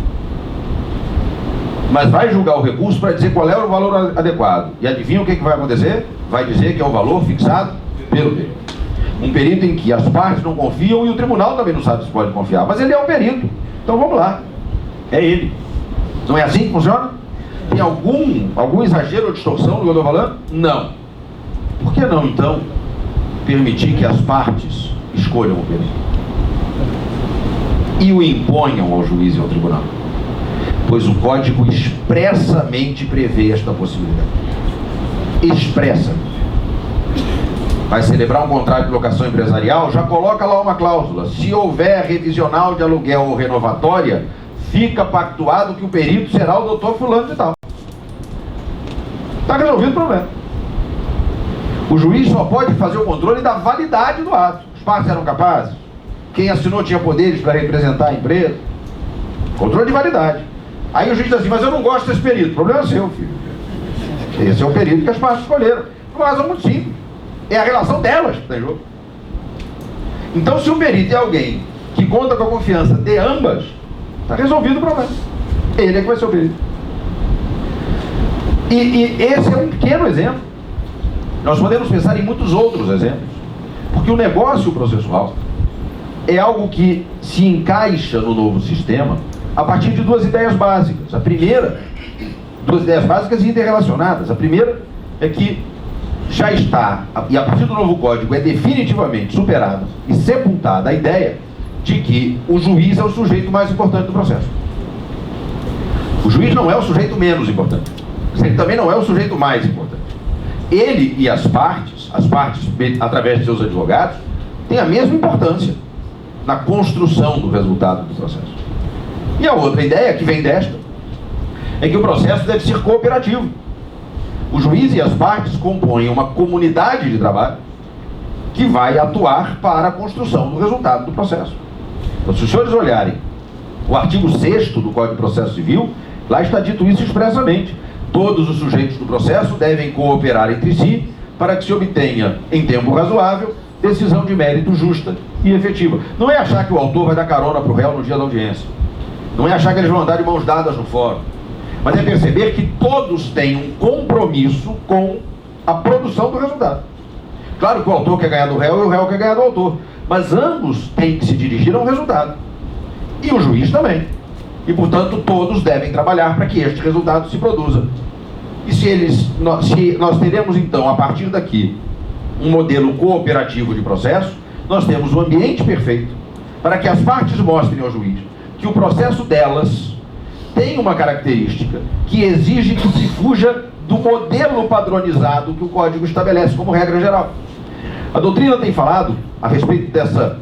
mas vai julgar o recurso para dizer qual é o valor adequado. E adivinha o que vai acontecer? Vai dizer que é o valor fixado pelo perito. Um perito em que as partes não confiam e o tribunal também não sabe se pode confiar, mas ele é um perito, então vamos lá, é ele. Não é assim que funciona? Tem algum exagero ou distorção do que eu estou falando? Não. Por que não, então, permitir que as partes escolham o perito e o imponham ao juiz e ao tribunal? Pois o Código expressamente prevê esta possibilidade. Expressamente. Vai celebrar um contrato de locação empresarial, já coloca lá uma cláusula: se houver revisional de aluguel ou renovatória, fica pactuado que o perito será o doutor fulano de tal. Está resolvido o problema. O juiz só pode fazer o controle da validade do ato. Os partes eram capazes? Quem assinou tinha poderes para representar a empresa? Controle de validade. Aí o juiz diz assim: mas eu não gosto desse perito. O problema é seu, filho. Esse é o perito que as partes escolheram. Por uma razão muito simples. É a relação delas que está em jogo. Então, se o perito é alguém que conta com a confiança de ambas, está resolvido o problema. Ele é que vai ser o perito. E esse é um pequeno exemplo. Nós podemos pensar em muitos outros exemplos. Porque o negócio processual é algo que se encaixa no novo sistema a partir de duas ideias básicas. A primeira, duas ideias básicas interrelacionadas. A primeira é que já está, e a partir do novo código é definitivamente superada e sepultada a ideia de que o juiz é o sujeito mais importante do processo. O juiz não é o sujeito menos importante, mas ele também não é o sujeito mais importante. Ele e as partes através de seus advogados, têm a mesma importância na construção do resultado do processo. E a outra ideia que vem desta é que o processo deve ser cooperativo. O juiz e as partes compõem uma comunidade de trabalho que vai atuar para a construção do resultado do processo. Então, se os senhores olharem o artigo 6º do Código de Processo Civil, lá está dito isso expressamente. Todos os sujeitos do processo devem cooperar entre si para que se obtenha, em tempo razoável, decisão de mérito justa e efetiva. Não é achar que o autor vai dar carona para o réu no dia da audiência. Não é achar que eles vão andar de mãos dadas no fórum. Mas é perceber que todos têm um compromisso com a produção do resultado. Claro que o autor quer ganhar do réu e o réu quer ganhar do autor, mas ambos têm que se dirigir a um resultado. E o juiz também. E, portanto, todos devem trabalhar para que este resultado se produza. E se nós teremos, então, a partir daqui, um modelo cooperativo de processo, nós temos um ambiente perfeito para que as partes mostrem ao juiz que o processo delas tem uma característica que exige que se fuja do modelo padronizado que o Código estabelece como regra geral. A doutrina tem falado a respeito dessa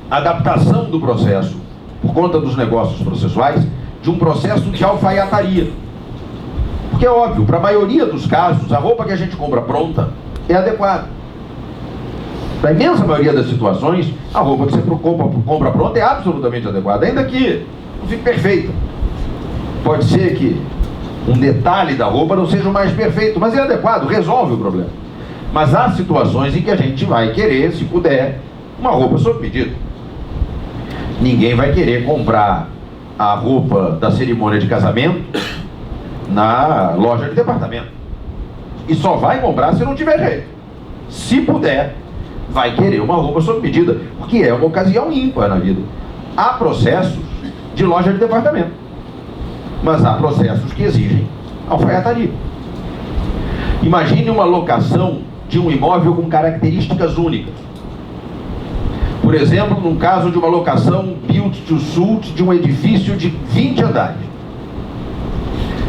adaptação do processo por conta dos negócios processuais, de um processo de alfaiataria. Porque é óbvio, para a maioria dos casos, a roupa que a gente compra pronta é adequada. Para a imensa maioria das situações, a roupa que você compra pronta é absolutamente adequada, ainda que não fique perfeita. Pode ser que um detalhe da roupa não seja o mais perfeito, mas é adequado, resolve o problema. Mas há situações em que a gente vai querer, se puder, uma roupa sob medida. Ninguém vai querer comprar a roupa da cerimônia de casamento na loja de departamento. E só vai comprar se não tiver jeito. Se puder, vai querer uma roupa sob medida, porque é uma ocasião ímpar na vida. Há processos de loja de departamento, mas há processos que exigem alfaiataria. Imagine uma locação de um imóvel com características únicas. Por exemplo, num caso de uma locação built to suit de um edifício de 20 andares.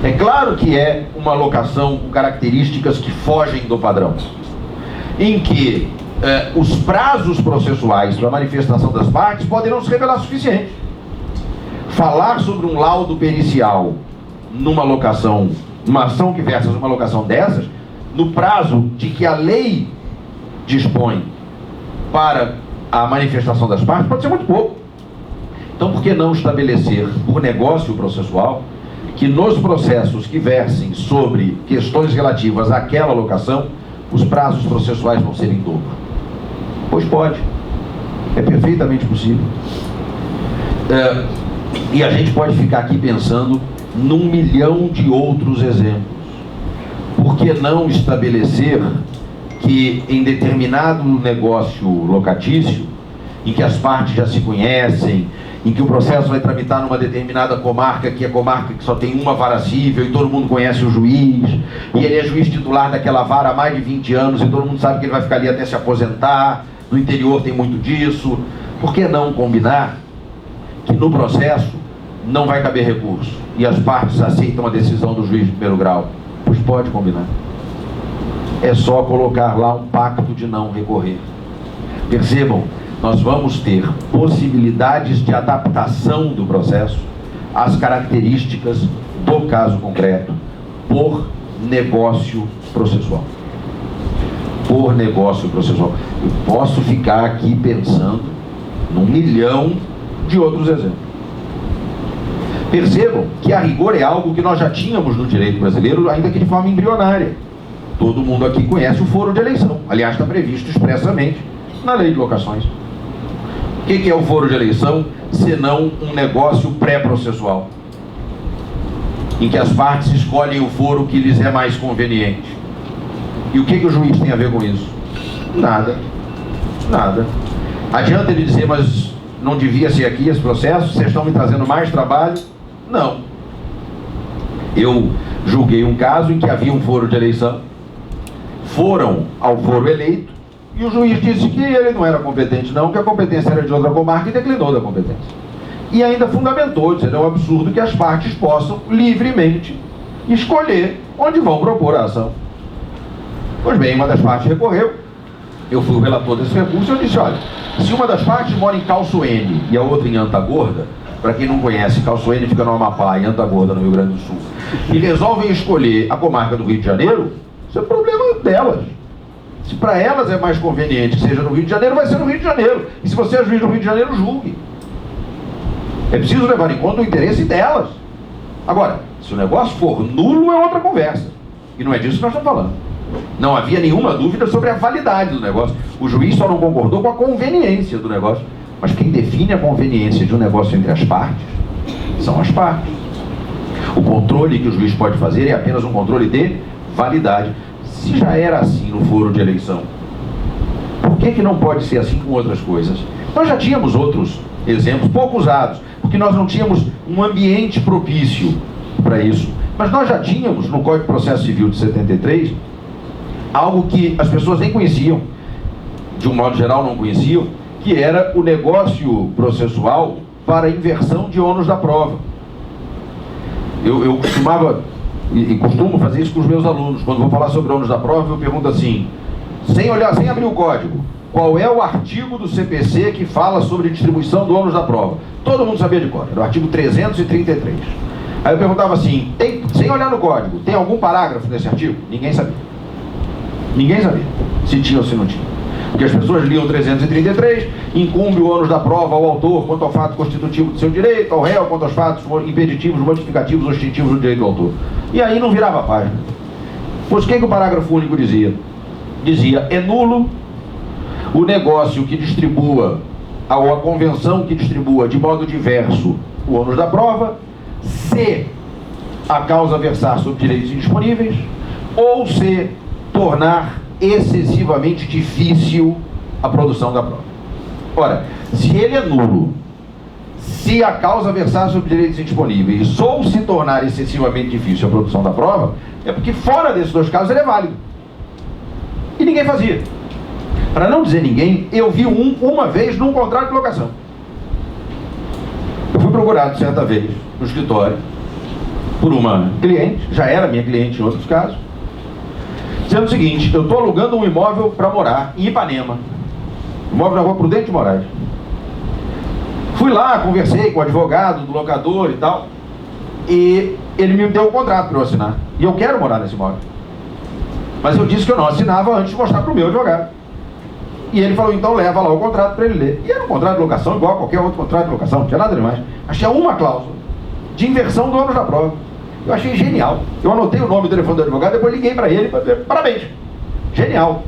É claro que é uma locação com características que fogem do padrão, em que os prazos processuais para a manifestação das partes podem não se revelar suficientes. Falar sobre um laudo pericial numa locação, uma ação que versa uma locação dessas, no prazo de que a lei dispõe para a manifestação das partes, pode ser muito pouco. Então, por que não estabelecer, por negócio processual, que nos processos que versem sobre questões relativas àquela locação, os prazos processuais vão ser em dobro? Pois pode. É perfeitamente possível. E a gente pode ficar aqui pensando num milhão de outros exemplos. Por que não estabelecer que em determinado negócio locatício, em que as partes já se conhecem, em que o processo vai tramitar numa determinada comarca, que é comarca que só tem uma vara cível e todo mundo conhece o juiz, e ele é juiz titular daquela vara há mais de 20 anos e todo mundo sabe que ele vai ficar ali até se aposentar, no interior tem muito disso. Por que não combinar que no processo não vai caber recurso e as partes aceitam a decisão do juiz de primeiro grau? Pois pode combinar. É só colocar lá um pacto de não recorrer. Percebam, nós vamos ter possibilidades de adaptação do processo às características do caso concreto por negócio processual. Por negócio processual. Eu posso ficar aqui pensando num milhão de outros exemplos. Percebam que a rigor é algo que nós já tínhamos no direito brasileiro, ainda que de forma embrionária. Todo mundo aqui conhece o foro de eleição. Aliás, está previsto expressamente na lei de locações. O que é o foro de eleição, senão um negócio pré-processual, em que as partes escolhem o foro que lhes é mais conveniente? E o que o juiz tem a ver com isso? Nada. Nada. Adianta ele dizer, mas não devia ser aqui esse processo? Vocês estão me trazendo mais trabalho? Não. Eu julguei um caso em que havia um foro de eleição, foram ao foro eleito, e o juiz disse que ele não era competente não, que a competência era de outra comarca, e declinou da competência. E ainda fundamentou, dizendo, é um absurdo que as partes possam livremente escolher onde vão propor a ação. Pois bem, uma das partes recorreu, eu fui o relator desse recurso, e eu disse, olha, se uma das partes mora em Calçoene e a outra em Antagorda, para quem não conhece, Calçoene fica no Amapá e Antagorda no Rio Grande do Sul, e resolvem escolher a comarca do Rio de Janeiro, isso é problema delas. Se para elas é mais conveniente que seja no Rio de Janeiro, vai ser no Rio de Janeiro. E se você é juiz do Rio de Janeiro, julgue. É preciso levar em conta o interesse delas. Agora, se o negócio for nulo, é outra conversa. E não é disso que nós estamos falando. Não havia nenhuma dúvida sobre a validade do negócio. O juiz só não concordou com a conveniência do negócio. Mas quem define a conveniência de um negócio entre as partes são as partes. O controle que o juiz pode fazer é apenas um controle de validade. Se já era assim no foro de eleição, por que não pode ser assim com outras coisas? Nós já tínhamos outros exemplos, pouco usados, porque nós não tínhamos um ambiente propício para isso. Mas nós já tínhamos, no Código de Processo Civil de 73, algo que as pessoas nem conheciam, de um modo geral não conheciam, que era o negócio processual para inversão de ônus da prova. Eu costumava, e costumo fazer isso com os meus alunos, quando vou falar sobre ônus da prova, eu pergunto assim, sem abrir o código, qual é o artigo do CPC que fala sobre distribuição do ônus da prova. Todo mundo sabia de cor, era o artigo 333. Aí eu perguntava assim, sem olhar no código, tem algum parágrafo nesse artigo? Ninguém sabia. Ninguém sabia se tinha ou se não tinha. Porque as pessoas liam 333, incumbe o ônus da prova ao autor quanto ao fato constitutivo do seu direito, ao réu quanto aos fatos impeditivos, modificativos ou extintivos do direito do autor. E aí não virava a página. Pois o que o parágrafo único dizia? Dizia, é nulo o negócio que distribua, ou a convenção que distribua de modo diverso o ônus da prova, se a causa versar sobre direitos indisponíveis, ou se tornar excessivamente difícil a produção da prova. Ora, se ele é nulo, se a causa versar sobre direitos indisponíveis, ou se tornar excessivamente difícil a produção da prova, é porque fora desses dois casos ele é válido. E ninguém fazia. Para não dizer ninguém, eu vi uma vez num contrato de locação. Eu fui procurado certa vez no escritório por uma cliente, já era minha cliente em outros casos, dizendo o seguinte, eu estou alugando um imóvel para morar em Ipanema, imóvel na rua Prudente de Moraes. Fui lá, conversei com o advogado do locador e tal, e ele me deu o contrato para eu assinar, e eu quero morar nesse imóvel, mas eu disse que eu não assinava antes de mostrar para o meu advogado. E ele falou, então leva lá o contrato para ele ler. E era um contrato de locação igual a qualquer outro contrato de locação, não tinha nada demais. Mas tinha uma cláusula de inversão do ônus da prova. Eu achei genial. Eu anotei o nome e o telefone do advogado, depois liguei para ele para dizer, parabéns. Genial.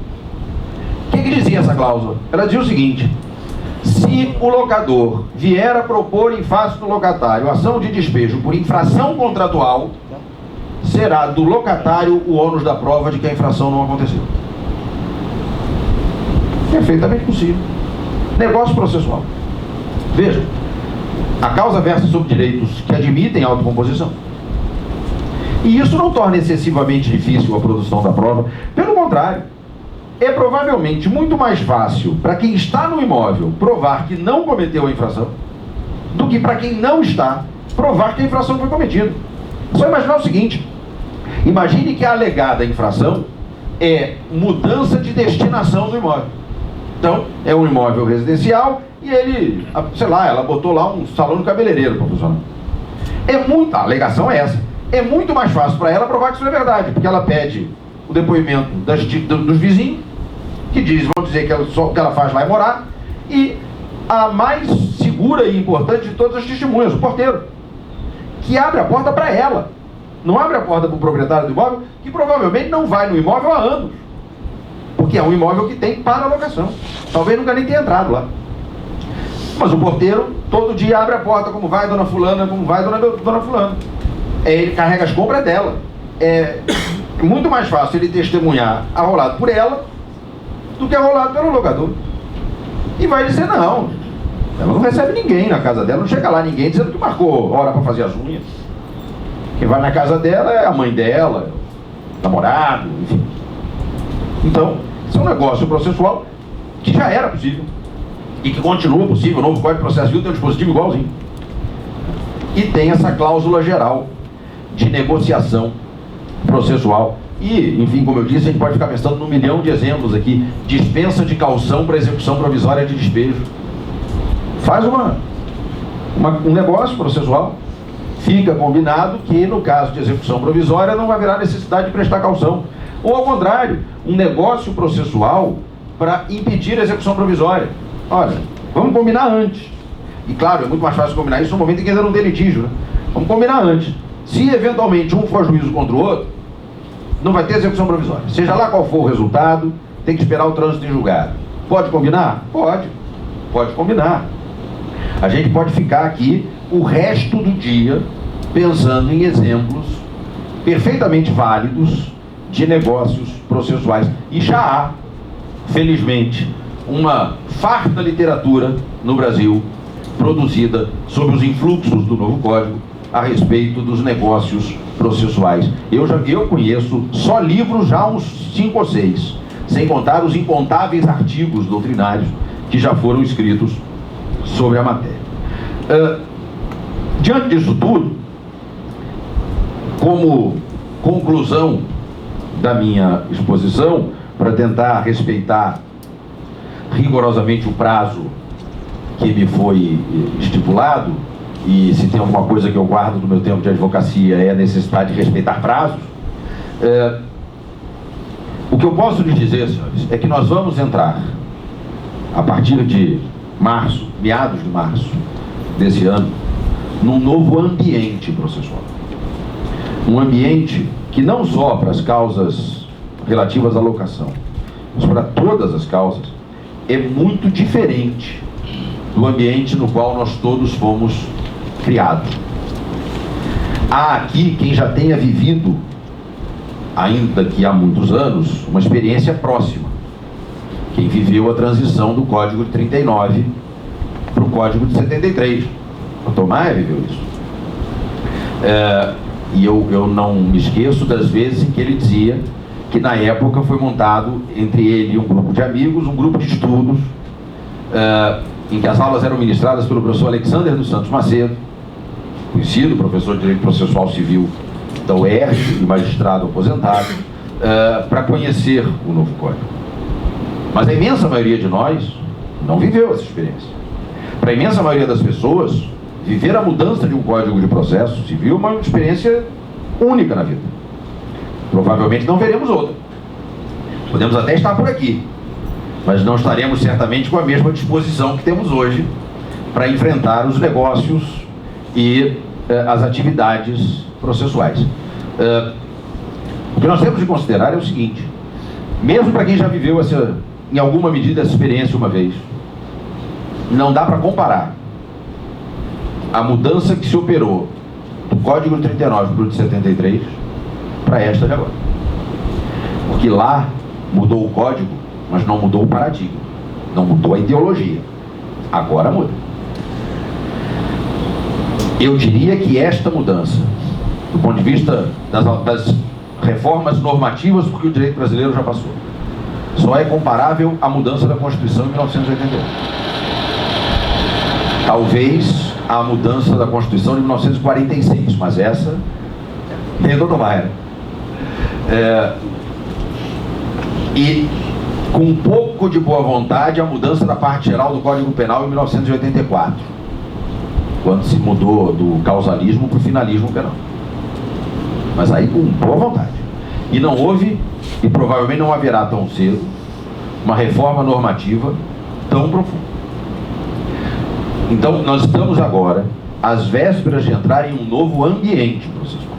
O que dizia essa cláusula? Ela dizia o seguinte, se o locador vier a propor em face do locatário ação de despejo por infração contratual, será do locatário o ônus da prova de que a infração não aconteceu. Perfeitamente possível. Negócio processual. Veja, a causa versa sobre direitos que admitem autocomposição. E isso não torna excessivamente difícil a produção da prova. Pelo contrário, é provavelmente muito mais fácil para quem está no imóvel provar que não cometeu a infração do que para quem não está provar que a infração foi cometida. Só imaginar o seguinte, imagine que a alegada infração é mudança de destinação do imóvel. Então, é um imóvel residencial e ele, sei lá, ela botou lá um salão de cabeleireiro para funcionar. A alegação é essa. É muito mais fácil para ela provar que isso é verdade, porque ela pede o depoimento dos vizinhos, que vão dizer que o que ela faz lá é morar, e a mais segura e importante de todas as testemunhas, o porteiro, que abre a porta para ela. Não abre a porta para o proprietário do imóvel, que provavelmente não vai no imóvel há anos. Porque é um imóvel que tem para locação. Talvez nunca nem tenha entrado lá. Mas o porteiro, todo dia abre a porta, como vai dona fulana, como vai dona fulana. Ele carrega as compras dela. É muito mais fácil ele testemunhar arrolado por ela do que arrolado pelo locador. E vai dizer, não, ela não recebe ninguém na casa dela, não chega lá ninguém dizendo que marcou hora para fazer as unhas. Quem vai na casa dela é a mãe dela, o namorado, enfim. Então, isso é um negócio processual que já era possível e que continua possível. O novo Código de Processo Civil tem um dispositivo igualzinho. E tem essa cláusula geral de negociação processual. E, enfim, como eu disse, a gente pode ficar pensando num milhão de exemplos aqui. Dispensa de caução para execução provisória de despejo. Faz um negócio processual. Fica combinado que, no caso de execução provisória, não vai haverá necessidade de prestar caução. Ou, ao contrário, um negócio processual para impedir a execução provisória. Olha, vamos combinar antes. E, claro, é muito mais fácil combinar isso no momento em que ainda não tem litígio, né? Vamos combinar antes. Se, eventualmente, um for juízo contra o outro, não vai ter execução provisória. Seja lá qual for o resultado, tem que esperar o trânsito em julgado. Pode combinar? Pode. Pode combinar. A gente pode ficar aqui o resto do dia pensando em exemplos perfeitamente válidos de negócios processuais. E já há, felizmente, uma farta literatura no Brasil produzida sob os influxos do novo Código a respeito dos negócios processuais. Eu conheço só livros já uns 5 ou 6, sem contar os incontáveis artigos doutrinários que já foram escritos sobre a matéria. Diante disso tudo, como conclusão da minha exposição, para tentar respeitar rigorosamente o prazo que me foi estipulado, e se tem alguma coisa que eu guardo do meu tempo de advocacia é a necessidade de respeitar prazos. O que eu posso lhes dizer, senhores, é que nós vamos entrar, a partir de março, meados de março desse ano, num novo ambiente processual. Um ambiente que não só para as causas relativas à locação, mas para todas as causas, é muito diferente do ambiente no qual nós todos fomos criados. Há aqui quem já tenha vivido, ainda que há muitos anos, uma experiência próxima. Quem viveu a transição do Código de 39 para o Código de 73. O Tomás viveu isso. E eu não me esqueço das vezes em que ele dizia que na época foi montado entre ele e um grupo de amigos, um grupo de estudos, em que as aulas eram ministradas pelo professor Alexander dos Santos Macedo, conhecido professor de Direito Processual Civil da UERJ e magistrado aposentado, para conhecer o novo Código. Mas a imensa maioria de nós não viveu essa experiência. Para a imensa maioria das pessoas, viver a mudança de um Código de Processo Civil é uma experiência única na vida. Provavelmente não veremos outra. Podemos até estar por aqui, mas não estaremos certamente com a mesma disposição que temos hoje para enfrentar os negócios e as atividades processuais. O que nós temos de considerar é o seguinte: mesmo para quem já viveu em alguma medida essa experiência uma vez, não dá para comparar a mudança que se operou do Código de 39 para o de 73 para esta de agora. Porque lá mudou o código, mas não mudou o paradigma, não mudou a ideologia. Agora muda. Eu diria que esta mudança, do ponto de vista das reformas normativas, porque o direito brasileiro já passou, só é comparável à mudança da Constituição em 1988. Talvez a mudança da Constituição de 1946, mas essa tem do Tomás. E com um pouco de boa vontade a mudança da parte geral do Código Penal em 1984, quando se mudou do causalismo para o finalismo penal. Mas aí com boa vontade. E não houve, e provavelmente não haverá tão cedo, uma reforma normativa tão profunda. Então nós estamos agora às vésperas de entrar em um novo ambiente processual,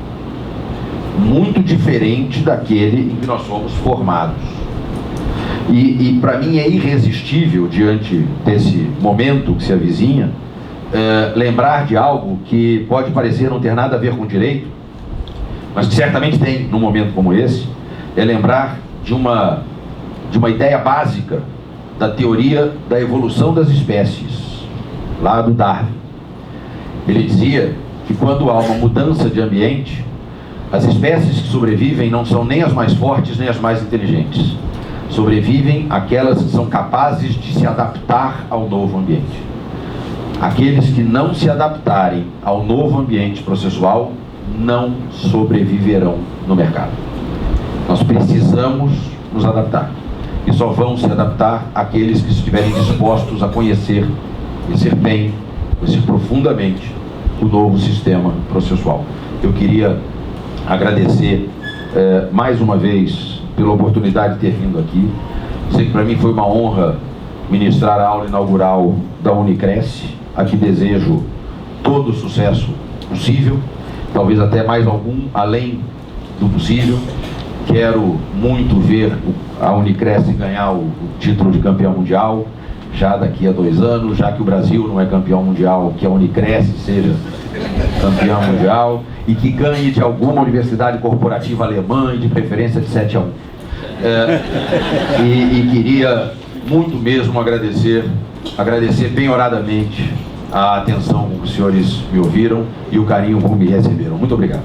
muito diferente daquele em que nós fomos formados. E para mim é irresistível, diante desse momento que se avizinha, lembrar de algo que pode parecer não ter nada a ver com direito, mas que certamente tem num momento como esse. É lembrar de uma ideia básica da teoria da evolução das espécies, lá do Darwin. Ele dizia que quando há uma mudança de ambiente, as espécies que sobrevivem não são nem as mais fortes nem as mais inteligentes. Sobrevivem aquelas que são capazes de se adaptar ao novo ambiente. Aqueles que não se adaptarem ao novo ambiente processual não sobreviverão no mercado. Nós precisamos nos adaptar. E só vão se adaptar aqueles que estiverem dispostos a conhecer bem, conhecer profundamente o novo sistema processual. Eu queria agradecer mais uma vez pela oportunidade de ter vindo aqui. Sei que para mim foi uma honra ministrar a aula inaugural da Unicresce, a que desejo todo o sucesso possível, talvez até mais algum além do possível. Quero muito ver a Unicresce ganhar o título de campeão mundial, já daqui a 2 anos, já que o Brasil não é campeão mundial, que a Unicresce seja campeão mundial e que ganhe de alguma universidade corporativa alemã e de preferência de 7-1. E queria muito mesmo agradecer penhoradamente a atenção com que os senhores me ouviram e o carinho com que me receberam. Muito obrigado.